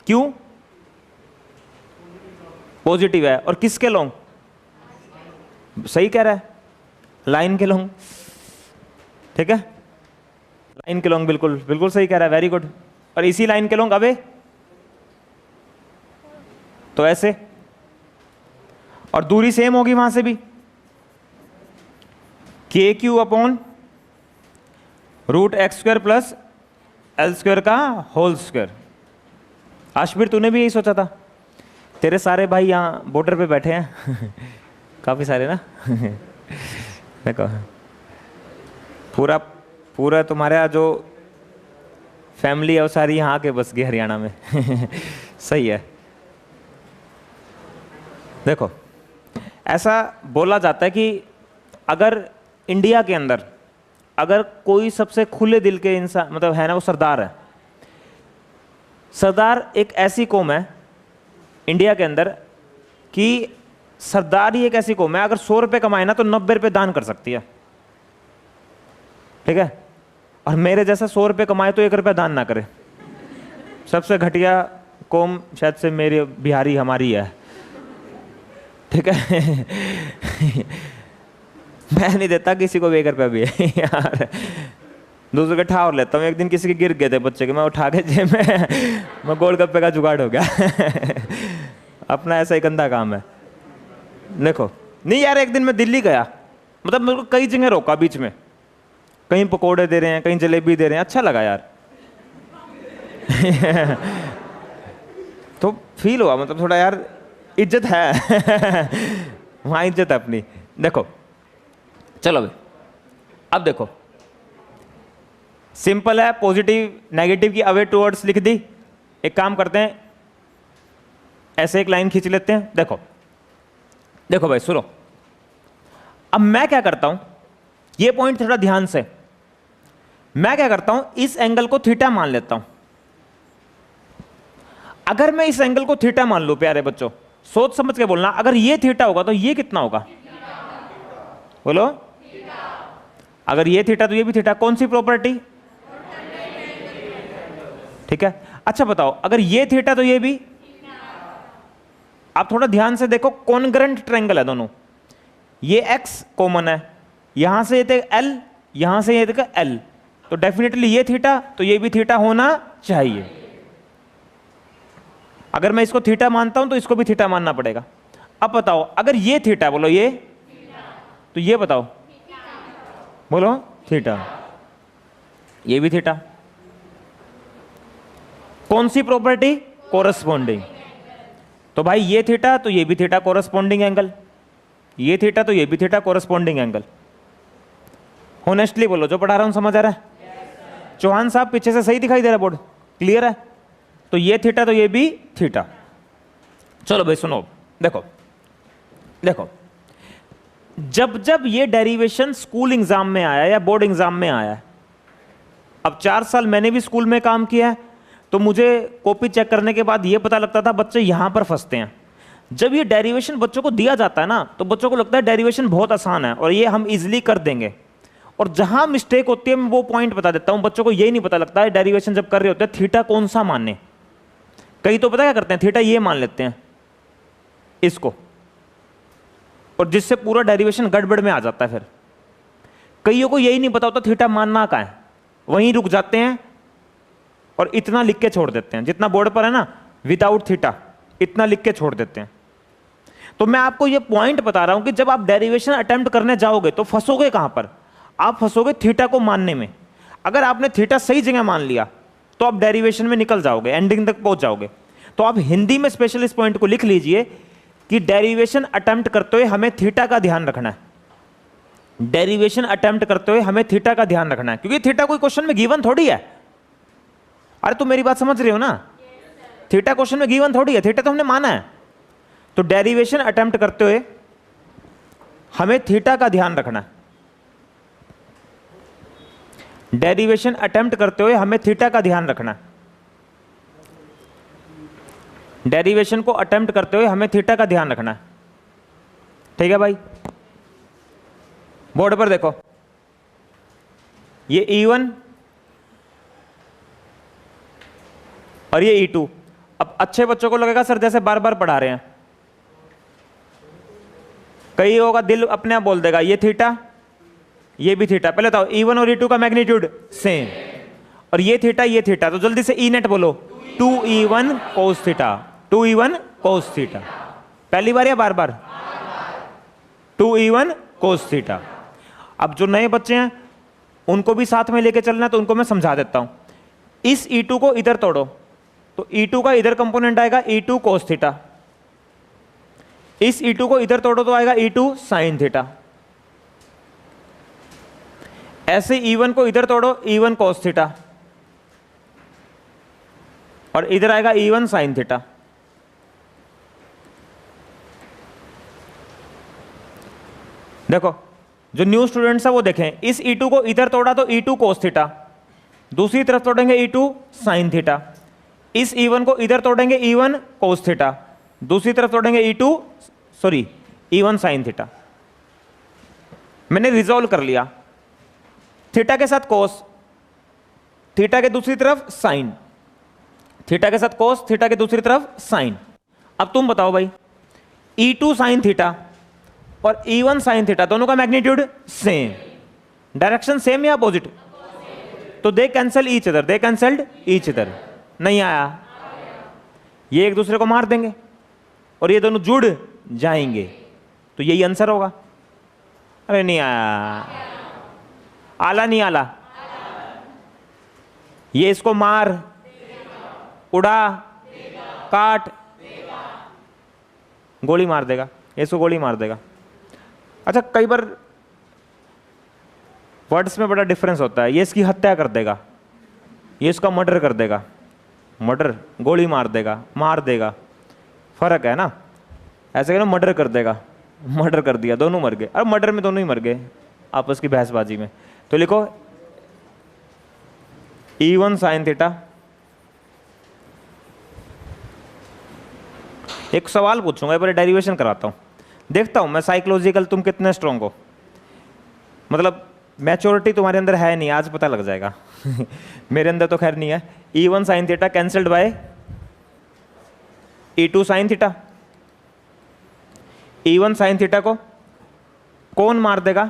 क्यों, पॉजिटिव है। और किसके लॉन्ग, सही कह रहा है, लाइन के लॉन्ग। ठीक है, लाइन के लॉन्ग बिल्कुल बिल्कुल सही कह रहा है, वेरी गुड। और इसी लाइन के लॉन्ग अवे, तो ऐसे, और दूरी सेम होगी वहां से भी, KQ/√x² प्लस L² का होल स्क्वायर। आशबीर तूने भी यही सोचा था, तेरे सारे भाई यहाँ बॉर्डर पे बैठे हैं काफी सारे ना देखो पूरा पूरा तुम्हारा जो फैमिली है वो सारी यहाँ आके बस गई हरियाणा में सही है। देखो ऐसा बोला जाता है कि अगर इंडिया के अंदर अगर कोई सबसे खुले दिल के इंसान मतलब है ना, वो सरदार है। सरदार एक ऐसी कौम है इंडिया के अंदर कि सरदार ही एक ऐसी कौम है, अगर 100 रुपये कमाए ना तो 90 रुपये दान कर सकती है। ठीक है, और मेरे जैसा 100 रुपये कमाए तो 1 रुपया दान ना करे। सबसे घटिया कौम शायद से मेरी बिहारी हमारी है। ठीक है मैं नहीं देता किसी को 1 रुपया भी यार, दूसरे के ठा और लेता हूँ। एक दिन किसी के गिर गए थे बच्चे के, मैं उठा के जेब में मैं गोलगप्पे का जुगाड़ हो गया अपना ऐसा ही गंदा काम है। देखो नहीं यार, एक दिन मैं दिल्ली गया, मतलब मेरे को कई जगह रोका बीच में, कहीं पकोड़े दे रहे हैं, कहीं जलेबी दे रहे हैं, अच्छा लगा यार तो फील हुआ, मतलब थोड़ा यार इज्जत है वहाँ इज्जत है अपनी। देखो चलो भाई, अब देखो सिंपल है, पॉजिटिव नेगेटिव की अवे टुवर्ड्स लिख दी। एक काम करते हैं, ऐसे एक लाइन खींच लेते हैं। देखो देखो भाई सुनो, अब मैं क्या करता हूं, ये पॉइंट थोड़ा ध्यान से, मैं क्या करता हूं, इस एंगल को थीटा मान लेता हूं। अगर मैं इस एंगल को थीटा मान लूं, प्यारे बच्चों सोच समझ के बोलना, अगर ये थीटा होगा तो ये कितना होगा, बोलो। अगर ये थीटा तो ये भी थीटा, कौन सी प्रॉपर्टी, ठीक है। अच्छा बताओ, अगर ये थीटा तो ये भी, आप थोड़ा ध्यान से देखो, कॉन्ग्रेंट ट्रायंगल है दोनों, ये x कॉमन है, यहां से ये थे l, यहां से ये थे l, तो डेफिनेटली ये थीटा तो ये भी थीटा होना चाहिए। अगर मैं इसको थीटा मानता हूं तो इसको भी थीटा मानना पड़ेगा। अब बताओ, अगर ये थीटा, बोलो ये, तो ये बताओ, बोलो थीटा, ये भी थीटा। कौन सी प्रॉपर्टी, कोरस्पॉन्डिंग। तो भाई ये थीटा तो ये भी थीटा, कोरस्पॉन्डिंग एंगल, ये थीटा तो ये भी थीटा, कोरस्पॉन्डिंग एंगल। होनेस्टली बोलो, जो पढ़ा रहा हूं समझ आ रहा है? चौहान साहब पीछे से सही दिखाई दे रहा है बोर्ड, क्लियर है? तो ये थीटा तो ये भी थीटा। चलो भाई सुनो, देखो देखो, जब जब ये डेरिवेशन स्कूल एग्जाम में आया या बोर्ड एग्जाम में आया, अब 4 साल मैंने भी स्कूल में काम किया है, तो मुझे कॉपी चेक करने के बाद ये पता लगता था बच्चे यहां पर फंसते हैं। जब ये डेरिवेशन बच्चों को दिया जाता है ना, तो बच्चों को लगता है डेरिवेशन बहुत आसान है और ये हम इजीली कर देंगे, और जहां मिस्टेक होती है मैं वो पॉइंट बता देता हूं। बच्चों को यही नहीं पता लगता है डेरिवेशन जब कर रहे होते हैं थीटा कौन सा मानने। कई तो पता क्या करते हैं, थीटा ये मान लेते हैं इसको, और जिससे पूरा डेरिवेशन गड़बड़ में आ जाता है। फिर कईयों को यही नहीं पता होता थीटा मानना कहाँ है, वहीं रुक जाते हैं और इतना लिख के छोड़ देते हैं, जितना बोर्ड पर है ना विदाउट थीटा, इतना लिख के छोड़ देते हैं। तो मैं आपको ये पॉइंट बता रहा हूं कि जब आप डेरिवेशन अटेम्प्ट करने जाओगे तो फंसोगे कहां पर, आप फंसोगे थीटा को मानने में। अगर आपने थीटा सही जगह मान लिया तो आप डेरिवेशन में निकल जाओगे, एंडिंग तक पहुंच जाओगे। तो आप हिंदी में स्पेशल इस पॉइंट को लिख लीजिए कि डेरिवेशन अटेम्प्ट करते हुए हमें थीटा का ध्यान रखना है। डेरिवेशन अटेम्प्ट करते हुए हमें थीटा का ध्यान रखना है, क्योंकि थीटा कोई क्वेश्चन में गिवन थोड़ी है। अरे तुम मेरी बात समझ रहे हो ना? थीटा क्वेश्चन में गिवन थोड़ी है, थीटा तो हमने माना है। तो डेरिवेशन अटेम्प्ट करते हुए हमें थीटा का ध्यान रखना है। डेरिवेशन अटेम्प्ट करते हुए हमें थीटा का ध्यान रखना है। डेरिवेशन को अटेम्प्ट करते हुए हमें थीटा का ध्यान रखना है। ठीक है भाई, बोर्ड पर देखो, ये E1 और ये E2। अब अच्छे बच्चों को लगेगा सर जैसे बार बार पढ़ा रहे हैं, कई होगा दिल अपने आप बोल देगा ये थीटा ये भी थीटा। पहले बताओ E1 और E2 का मैग्नीट्यूड सेम, और ये थीटा, तो जल्दी से E नेट बोलो, 2E1 cos theta, 2E1 cos theta. पहली बार या बार बार? 2E1 cos theta. अब जो नए बच्चे हैं उनको भी साथ में लेके चलना है, तो उनको मैं समझा देता हूं। इस E2 को इधर तोड़ो, तो E2 का इधर कंपोनेंट आएगा E2 cos थीटा। इस E2 को इधर तोड़ो तो आएगा E2 sin थीटा। ऐसे E1 को इधर तोड़ो, E1 cos थीटा, और इधर आएगा E1 sin थीटा। देखो जो न्यू स्टूडेंट्स है वो देखें, इस E2 को इधर तोड़ा तो E2 cos थीटा, दूसरी तरफ तोड़ेंगे E2 sin थीटा। इस E1 को इधर तोड़ेंगे E1 cos थीटा, दूसरी तरफ तोड़ेंगे E1 sin थीटा। मैंने रिजॉल्व कर लिया, थीटा के साथ कोस, थीटा के दूसरी तरफ साइन, थीटा के साथ कोस, थीटा के दूसरी तरफ साइन। अब तुम बताओ भाई, E2 sin थीटा और E1 sin थीटा दोनों का मैग्नीट्यूड सेम, डायरेक्शन सेम या अपोजिट? तो दे कैंसल ईच अदर, दे कैंसल्ड ईच अदर। नहीं आया, ये एक दूसरे को मार देंगे और ये दोनों जुड़ जाएंगे, तो यही आंसर होगा। अरे नहीं आया, आला नहीं आला, ये इसको मार, उड़ा, काट, गोली मार देगा, इसको गोली मार देगा। अच्छा कई बार वर्ड्स में बड़ा डिफरेंस होता है, ये इसकी हत्या कर देगा, ये इसका मर्डर कर देगा, मर्डर गोली मार देगा, फर्क है ना। ऐसे कहना मर्डर कर देगा, मर्डर कर दिया, दोनों मर गए। अब मर्डर में दोनों ही मर गए आपस की बहसबाजी में। तो लिखो E1 sin थीटा। एक सवाल पूछूंगा, एक बार डेरिवेशन कराता हूं, देखता हूं मैं साइकोलॉजिकल तुम कितने स्ट्रॉन्ग हो, मतलब मैच्योरिटी तुम्हारे अंदर है नहीं, आज पता लग जाएगा। मेरे अंदर तो खैर नहीं है। E1 sin theta cancelled by E2 sin theta. E1 sin theta को कौन मार देगा?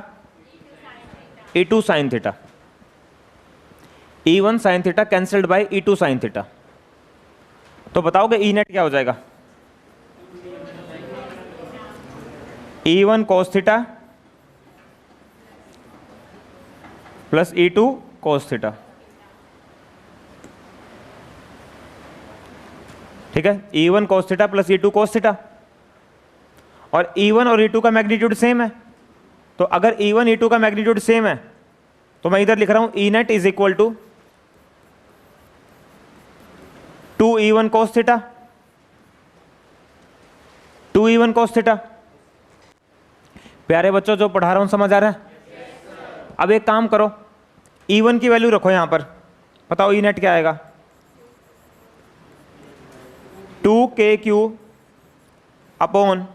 E2 sin theta. E1 sin theta cancelled by E2 sin theta. तो बताओगे E नेट क्या हो जाएगा? E1 cos theta plus E2 cos theta. ठीक है, E1 cos theta plus E2 cos theta, और E1 और E2 का मैग्नीट्यूड सेम है। तो अगर E1 E2 का मैग्नीट्यूड सेम है तो मैं इधर लिख रहा हूं E net is equal to 2E1 cos theta, 2E1 cos theta. प्यारे बच्चों जो पढ़ा रहा हूं समझ आ रहा है? अब एक काम करो, E1 की वैल्यू रखो यहां पर, बताओ E नेट क्या आएगा? 2KQ upon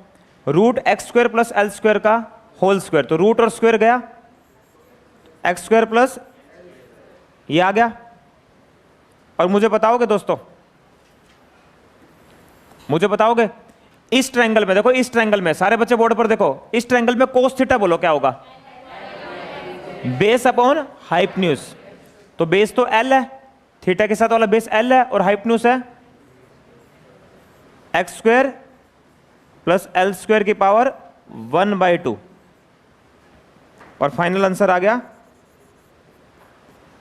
root x square plus L square का होल स्क्वायर। तो रूट और स्क्वायर गया, एक्स स्क्वायर प्लस ये आ गया। और मुझे बताओगे दोस्तों, मुझे बताओगे इस ट्रायंगल में, देखो इस ट्रायंगल में, सारे बच्चे बोर्ड पर देखो, इस ट्रायंगल में कोस थीटा बोलो क्या होगा? Base upon hypotenuse. तो बेस तो एल है, थीटा के साथ वाला बेस एल है, और हाइपोटेन्यूज है x square plus L square की पावर 1/2। और फाइनल आंसर आ गया।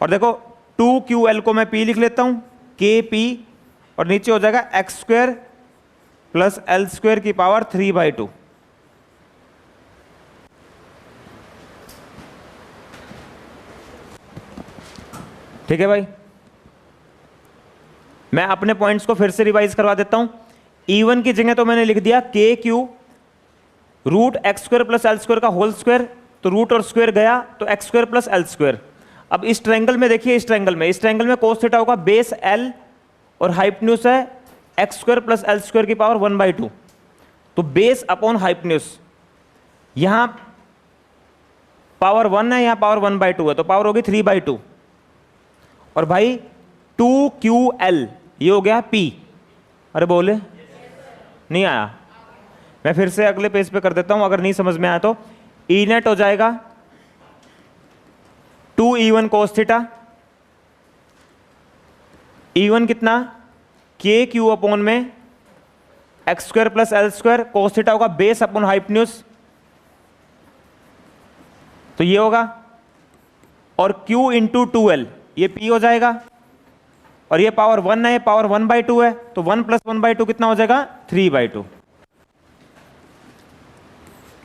और देखो 2QL को मैं P लिख लेता हूं, KP और नीचे हो जाएगा x square plus L square की पावर 3/2। ठीक है भाई, मैं अपने पॉइंट्स को फिर से रिवाइज करवा देता हूं। E1 की जगह तो मैंने लिख दिया K Q root x square plus L square का होल स्क्वायर, तो रूट और स्क्वायर गया तो x square plus L square. अब इस ट्रायंगल में देखिए, इस ट्रायंगल में कोस थीटा होगा बेस एल और हाइपोटेन्यूज है x square plus L square की पावर 1/2, तो बेस अपॉन हाइपोटेन्यूज, यहां पावर 1 है, यहां पावर 1/2 है, तो पावर होगी 3/2। और भाई 2QL ये हो गया P। अरे बोले नहीं आया, मैं फिर से अगले पेज पे कर देता हूं, अगर नहीं समझ में आया तो। E नेट हो जाएगा 2E1 cos थीटा, E1 कितना के क्यू अपॉन में x square plus L square, कोस थीटा होगा बेस अपॉन हाइपोटेन्यूज, तो ये होगा, और Q इंटू 2L ये P हो जाएगा, और ये पावर 1 है, ये पावर 1/2 है, तो 1 प्लस 1/2 कितना हो जाएगा 3/2।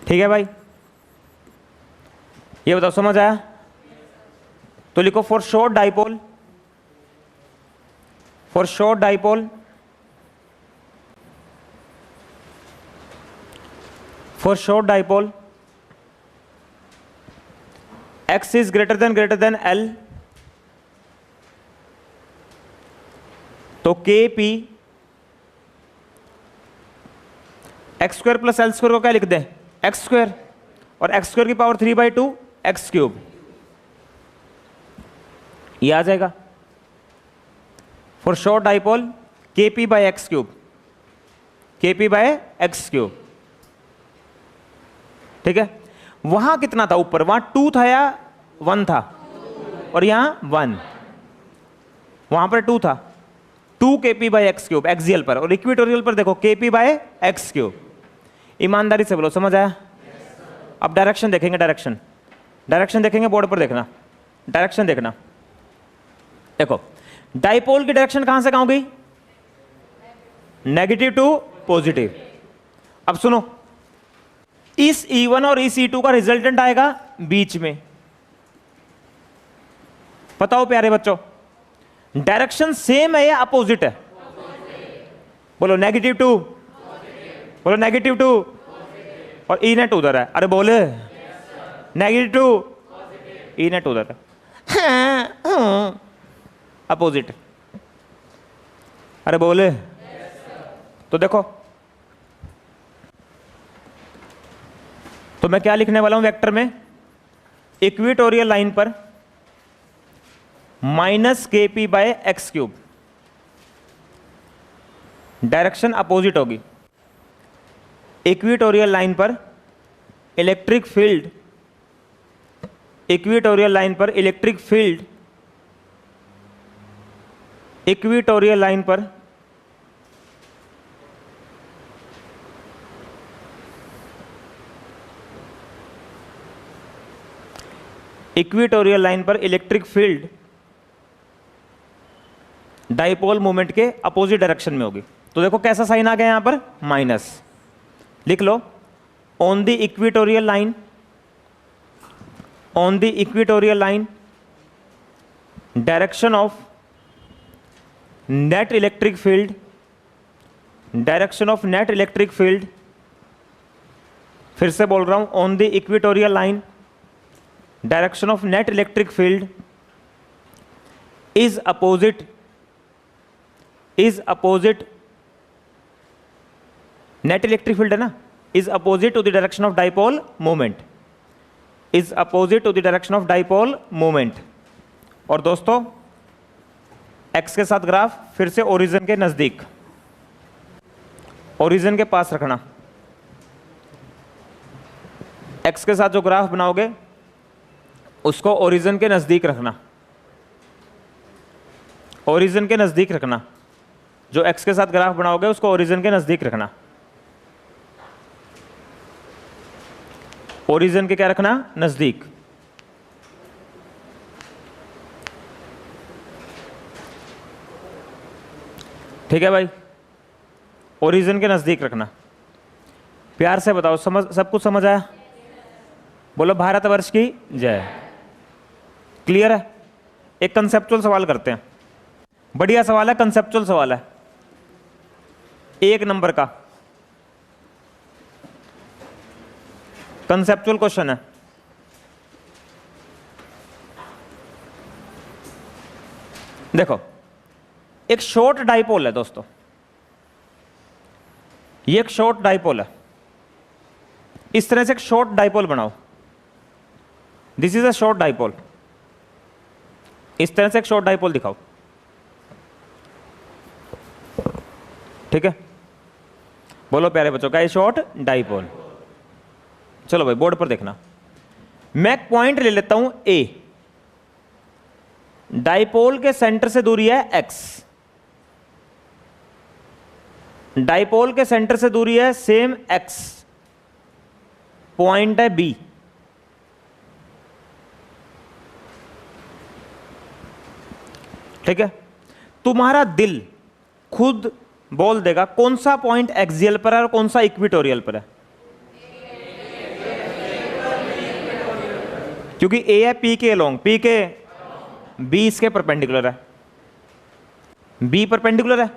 ठीक है भाई, ये बताओ समझ आया? तो लिखो for short dipole, for short dipole, for short dipole x is greater than L, तो के P x square plus L square को क्या लिख दें एक्स स्क्वायर, और एक्स स्क्वायर की पावर 3/2 एक्स क्यूब, ये आ जाएगा फॉर शॉर्ट डाइपोल के पी बाय एक्स क्यूब, के पी बाय एक्स क्यूब। ठीक है, वहां कितना था ऊपर, वहां 2 था या 1 था, और यहां 1, वहां पर 2 था, 2 के p by x cube axial पर, और इक्वेटोरियल पर देखो के पी बाय एक्स क्यूब। ईमानदारी से बोलो समझ आया? अब डायरेक्शन देखेंगे, डायरेक्शन देखेंगे, बोर्ड पर देखना, डायरेक्शन देखना। देखो डाइपोल की डायरेक्शन कहां से कहां हो गई, नेगेटिव टू पॉजिटिव। अब सुनो, इस E1 और इस E2 का रिजल्टेंट आएगा बीच में। बताओ प्यारे बच्चों, डायरेक्शन सेम है या अपोजिट है? बोलो नेगेटिव टू, बोलो नेगेटिव टू, और ई नेट उधर है। अरे बोले नेगेटिव टू, ई नेट उधर है, अपोजिट। अरे बोले तो देखो, तो मैं क्या लिखने वाला हूं वेक्टर में, इक्वेटोरियल लाइन पर minus K P by x cube, direction opposite होगी। इक्वेटोरियल लाइन पर इलेक्ट्रिक फील्ड, इक्वेटोरियल लाइन पर इलेक्ट्रिक फील्ड, इक्वेटोरियल लाइन पर इक्वेटोरियल लाइन पर इलेक्ट्रिक फील्ड डाइपोल मोमेंट के अपोजिट डायरेक्शन में होगी। तो देखो कैसा साइन आ गया यहां पर, माइनस। लिख लो on the equatorial line, on the equatorial line direction of net electric field, direction of net electric field, फिर से बोल रहा हूं, on the equatorial line direction of net electric field is opposite, is opposite, net electric field है ना, is opposite to the direction of dipole moment, is opposite to the direction of dipole moment. और दोस्तों x के साथ graph फिर से origin के नजदीक, ओरिजिन के पास रखना। एक्स के साथ जो ग्राफ बनाओगे उसको ओरिजिन के नजदीक रखना, ओरिजिन के नजदीक रखना। जो एक्स के साथ ग्राफ बनाओगे उसको ओरिजिन के नजदीक रखना, ओरिजिन के क्या रखना, नजदीक। ठीक है भाई, ओरिजिन के नजदीक रखना। प्यार से बताओ, समझ, सब कुछ समझ आया? बोलो भारतवर्ष की जय। क्लियर है? एक कंसेप्चुअल सवाल करते हैं, बढ़िया सवाल है, कंसेप्चुअल सवाल है, 1 नंबर का कंसेप्चुअल क्वेश्चन है। देखो, एक शॉर्ट डाइपोल है दोस्तों, ये एक शॉर्ट डाइपोल है। इस तरह से एक शॉर्ट डाइपोल बनाओ, this is a short dipole. इस तरह से एक शॉर्ट डाइपोल दिखाओ, ठीक है? बोलो प्यारे बच्चों, का ये शॉर्ट डाइपोल। चलो भाई बोर्ड पर देखना, मैं एक पॉइंट ले लेता हूं ए, डाइपोल के सेंटर से दूरी है x, डाइपोल के सेंटर से दूरी है सेम x, पॉइंट है B। ठीक है? तुम्हारा दिल खुद बोल देगा कौन सा पॉइंट एक्सियल पर है और कौन सा इक्विटोरियल पर है, क्योंकि ए है पी के लॉन्ग, पी के बी इसके परपेंडिकुलर है, बी परपेंडिकुलर है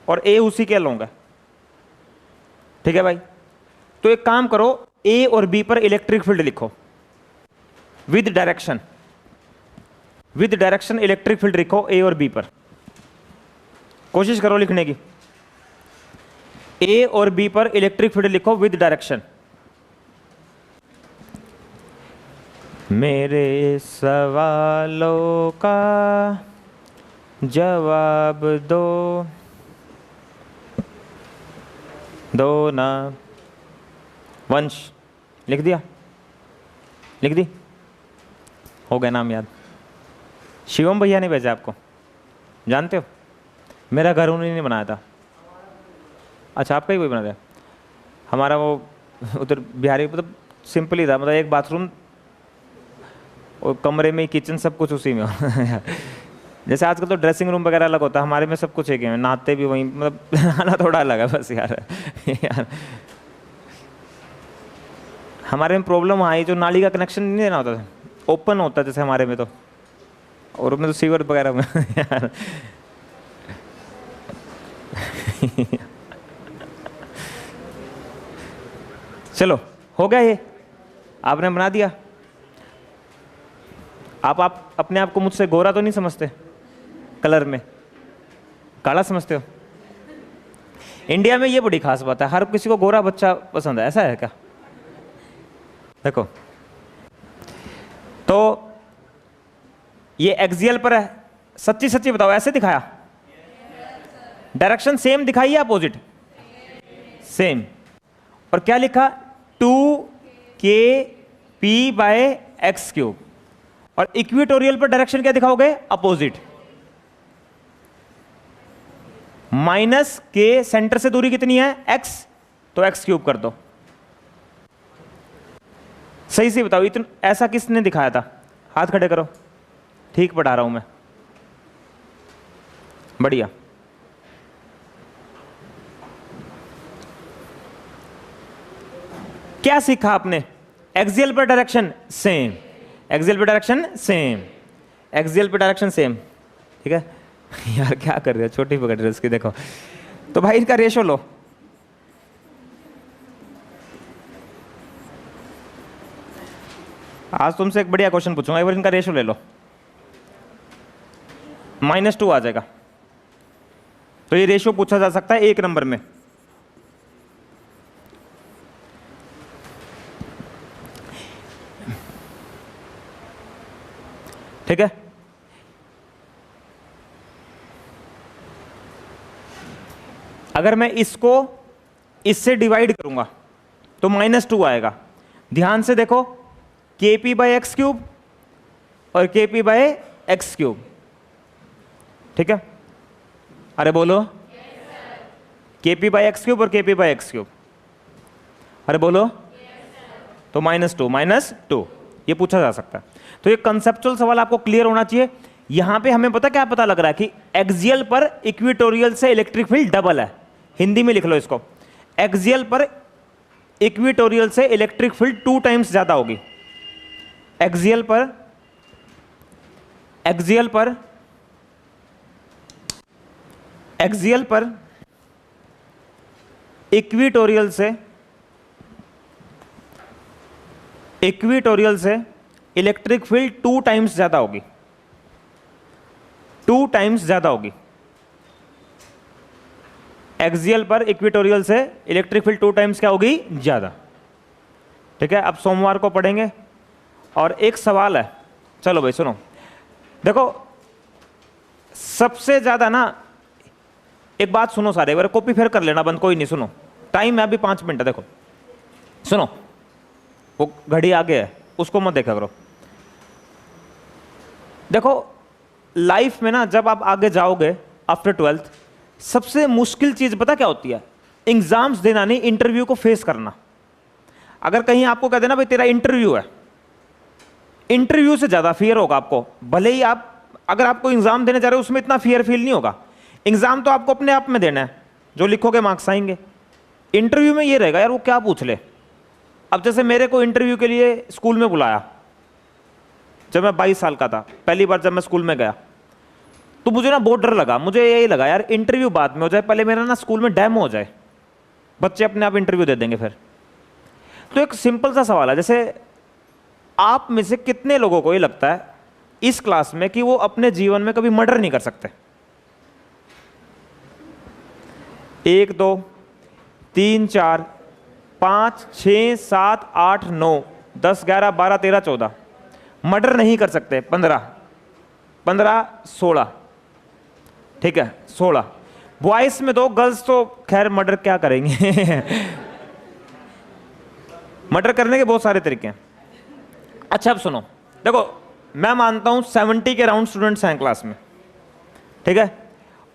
और ए उसी के लॉन्ग है। ठीक है भाई? तो एक काम करो, ए और बी पर इलेक्ट्रिक फील्ड लिखो with direction, with direction electric field लिखो ए और बी पर, कोशिश करो लिखने की। ए और बी पर इलेक्ट्रिक फील्ड लिखो विद डायरेक्शन। मेरे सवालों का जवाब दो, दो ना। वंश लिख दिया? लिख दी? हो गया नाम याद? शिवम भैया ने भेजा आपको, जानते हो? मेरा घर उन्होंने नहीं बनाया था। अच्छा, आपका ही कोई बना था? हमारा वो उधर बिहारी, मतलब सिंपल ही था, मतलब एक बाथरूम और कमरे में किचन, सब कुछ उसी में जैसे आजकल तो ड्रेसिंग रूम वगैरह अलग होता है, हमारे में सब कुछ एक है, नहाते भी वहीं, मतलब नहाना थोड़ा अलग है बस यार हमारे में प्रॉब्लम आई, जो नाली का कनेक्शन नहीं देना होता था, ओपन होता है जैसे हमारे में, तो और उसमें तो सीवर वगैरह में यार चलो हो गया, ये आपने बना दिया। आप अपने आप को मुझसे गोरा तो नहीं समझते? कलर में काला समझते हो? इंडिया में ये बड़ी खास बात है, हर किसी को गोरा बच्चा पसंद है, ऐसा है क्या? देखो, तो ये एक्सियल पर है, सच्ची सच्ची बताओ, ऐसे दिखाया? डायरेक्शन सेम दिखाई या अपोजिट? सेम। और क्या लिखा? 2kp/x³। और इक्विटोरियल पर डायरेक्शन क्या दिखाओगे? अपोजिट। माइनस के सेंटर से दूरी कितनी है? x, तो x³ कर दो। सही से बताओ, इतना ऐसा किसने दिखाया था? हाथ खड़े करो, ठीक पढ़ा रहा हूं मैं, बढ़िया। क्या सीखा आपने? एक्सियल पर डायरेक्शन सेम, एक्सियल पर डायरेक्शन सेम, एक्सियल पर डायरेक्शन सेम। ठीक है यार क्या कर रहे हो, छोटी पकड़ रहे हो उसकी, देखो। तो भाई इसका रेशो लो, आज तुमसे एक बढ़िया क्वेश्चन पूछूंगा, एक बार इनका रेशो ले लो, -2 आ जाएगा। तो ये रेशो पूछा जा सकता है 1 नंबर में। ठीक है? अगर मैं इसको इससे डिवाइड करूंगा तो -2 आएगा। ध्यान से देखो, kp/x³ और kp/x³। ठीक है? अरे बोलो, kp/x³ और kp/x³। अरे बोलो, तो -2 ये पूछा जा सकता है। तो ये कंसेप्चुअल सवाल आपको क्लियर होना चाहिए। यहां पे हमें क्या पता लग रहा है कि एक्सियल पर इक्वेटोरियल से इलेक्ट्रिक फील्ड डबल है। हिंदी में लिख लो इसको, एक्सियल पर इक्वेटोरियल से इलेक्ट्रिक फील्ड 2 टाइम्स ज्यादा होगी। एक्सियल पर इक्वेटोरियल से इलेक्ट्रिक फील्ड 2 टाइम्स ज्यादा होगी, 2 टाइम्स ज्यादा होगी। एक्सियल पर इक्वेटोरियल से इलेक्ट्रिक फील्ड 2 टाइम्स क्या होगी, ज्यादा। ठीक है, अब सोमवार को पढ़ेंगे। और एक सवाल है, चलो भाई सुनो, देखो सबसे ज्यादा ना, एक बात सुनो सारे, एक बार कॉपी फिर कर लेना बंद, कोई नहीं, सुनो, टाइम है अभी 5 मिनट है। देखो सुनो, वो घड़ी आगे है, उसको मत देखा करो। देखो लाइफ में ना, जब आप आगे जाओगे आफ्टर 12th, सबसे मुश्किल चीज पता क्या होती है? एग्जाम्स देना नहीं, इंटरव्यू को फेस करना। अगर कहीं आपको कह देना भाई तेरा इंटरव्यू है, इंटरव्यू से ज्यादा फियर होगा आपको। भले ही आप अगर आपको एग्जाम देने जा रहे हो उसमें इतना फियर फील नहीं होगा। एग्जाम तो आपको अपने आप में देना है, जो लिखोगे मार्क्स आएंगे। इंटरव्यू में ये रहेगा यार वो क्या पूछ ले। अब जैसे मेरे को इंटरव्यू के लिए स्कूल में बुलाया जब मैं 22 साल का था, पहली बार जब मैं स्कूल में गया, तो मुझे ना बहुत डर लगा। मुझे यही लगा यार इंटरव्यू बाद में हो जाए, पहले मेरा ना स्कूल में डेमो हो जाए, बच्चे अपने आप इंटरव्यू दे देंगे फिर। तो एक सिंपल सा सवाल है, जैसे आप में से कितने लोगों को ये लगता है इस क्लास में कि वो अपने जीवन में कभी मर्डर नहीं कर सकते? 1 2 3 4 5 6 7 8 9 10 11 12 13 14 मर्डर नहीं कर सकते। 15 16, ठीक है 16। बॉयज में तो, गर्ल्स तो खैर मर्डर क्या करेंगे मर्डर करने के बहुत सारे तरीके हैं। अच्छा अब सुनो, देखो मैं मानता हूं 70 के अराउंड स्टूडेंट्स हैं क्लास में, ठीक है,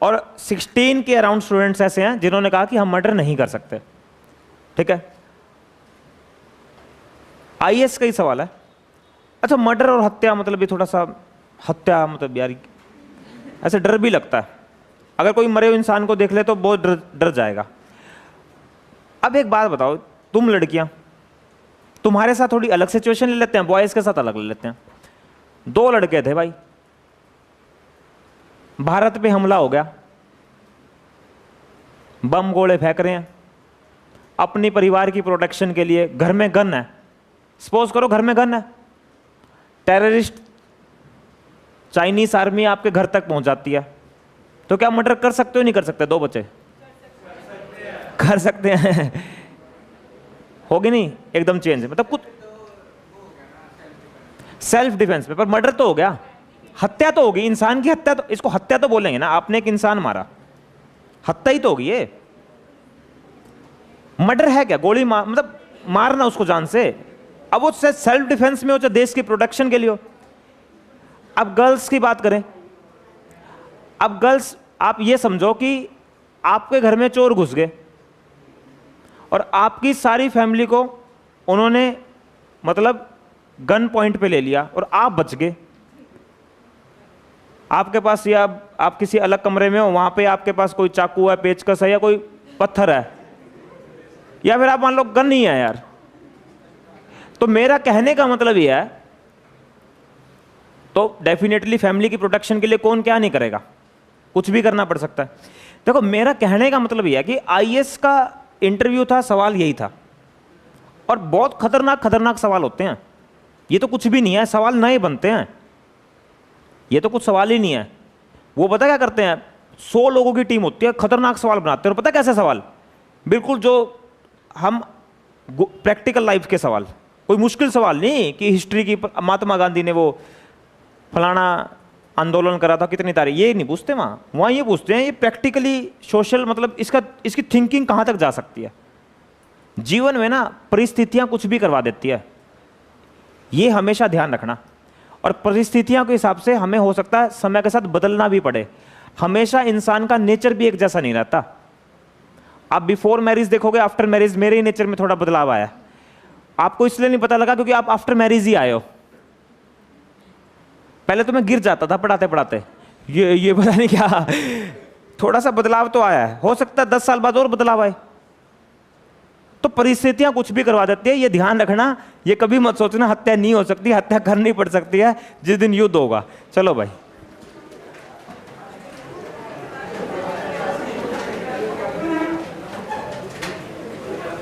और 16 के अराउंड स्टूडेंट्स ऐसे हैं जिन्होंने कहा कि हम मर्डर नहीं कर सकते। ठीक है, आईएएस का ही सवाल है। अच्छा मर्डर और हत्या मतलब ये थोड़ा सा, हत्या मतलब यार ऐसे डर भी लगता है, अगर कोई मरे हुए इंसान को देख ले तो बहुत डर जाएगा। अब एक बात बताओ, तुम लड़कियां, तुम्हारे साथ थोड़ी अलग सिचुएशन ले लेते हैं, बॉयज के साथ अलग ले लेते हैं। 2 लड़के थे भाई, भारत पे हमला हो गया, बम गोले फेंक रहे हैं अपनी परिवार की प्रोटेक्शन के लिए। घर में गन है, सपोज करो घर में गन है, टेररिस्ट चाइनीज आर्मी आपके घर तक पहुंच जाती है, तो क्या मर्डर कर सकते हो नहीं कर सकते? 2 बच्चे कर सकते हैं होगी नहीं एकदम चेंज, मतलब कुछ सेल्फ डिफेंस में, पर मर्डर तो हो गया, हत्या तो होगी, इंसान की हत्या, तो इसको हत्या तो बोलेंगे ना, आपने एक इंसान मारा, हत्या ही तो होगी ये। मर्डर है क्या? गोली मार, मतलब मारना उसको जान से। अब वो सेल्फ डिफेंस में हो चाहे देश की प्रोटेक्शन के लिए हो। अब गर्ल्स की बात करें, अब गर्ल्स आप ये समझो कि आपके घर में चोर घुस गए और आपकी सारी फैमिली को उन्होंने मतलब गन पॉइंट पे ले लिया और आप बच गए। आपके पास, या आप किसी अलग कमरे में हो, वहां पे आपके पास कोई चाकू है, पेचकस है, या कोई पत्थर है, या फिर आप मान लो गन नहीं है यार। तो मेरा कहने का मतलब यह है, तो डेफिनेटली फैमिली की प्रोटेक्शन के लिए कौन क्या नहीं करेगा, कुछ भी करना पड़ सकता है। देखो मेरा कहने का मतलब यह है कि आईएएस का इंटरव्यू था, सवाल यही था, और बहुत खतरनाक सवाल होते हैं। ये तो कुछ भी नहीं है, सवाल नए बनते हैं, ये तो कुछ सवाल ही नहीं है। वो पता क्या करते हैं, 100 लोगों की टीम होती है, खतरनाक सवाल बनाते हैं। और पता कैसे सवाल, बिल्कुल जो हम प्रैक्टिकल लाइफ के सवाल, कोई मुश्किल सवाल नहीं कि हिस्ट्री की महात्मा गांधी ने वो फलाना आंदोलन करा था, कितनी तारीख, ये नहीं पूछते वहाँ ये पूछते हैं ये प्रैक्टिकली सोशल, मतलब इसकी थिंकिंग कहाँ तक जा सकती है। जीवन में ना परिस्थितियाँ कुछ भी करवा देती है, ये हमेशा ध्यान रखना। और परिस्थितियों के हिसाब से हमें हो सकता है समय के साथ बदलना भी पड़े। हमेशा इंसान का नेचर भी एक जैसा नहीं रहता। आप बिफोर मैरिज देखोगे, आफ्टर मैरिज मेरे ही नेचर में थोड़ा बदलाव आया। आपको इसलिए नहीं पता लगा क्योंकि आप आफ्टर मैरिज ही आए हो। पहले तो मैं गिर जाता था पढ़ाते पढ़ाते, ये पता नहीं क्या, थोड़ा सा बदलाव तो आया है, हो सकता है 10 साल बाद और बदलाव आए। तो परिस्थितियां कुछ भी करवा देती है, ये ध्यान रखना, ये कभी मत सोचना हत्या नहीं हो सकती, हत्या करनी पड़ सकती है जिस दिन युद्ध होगा। चलो भाई।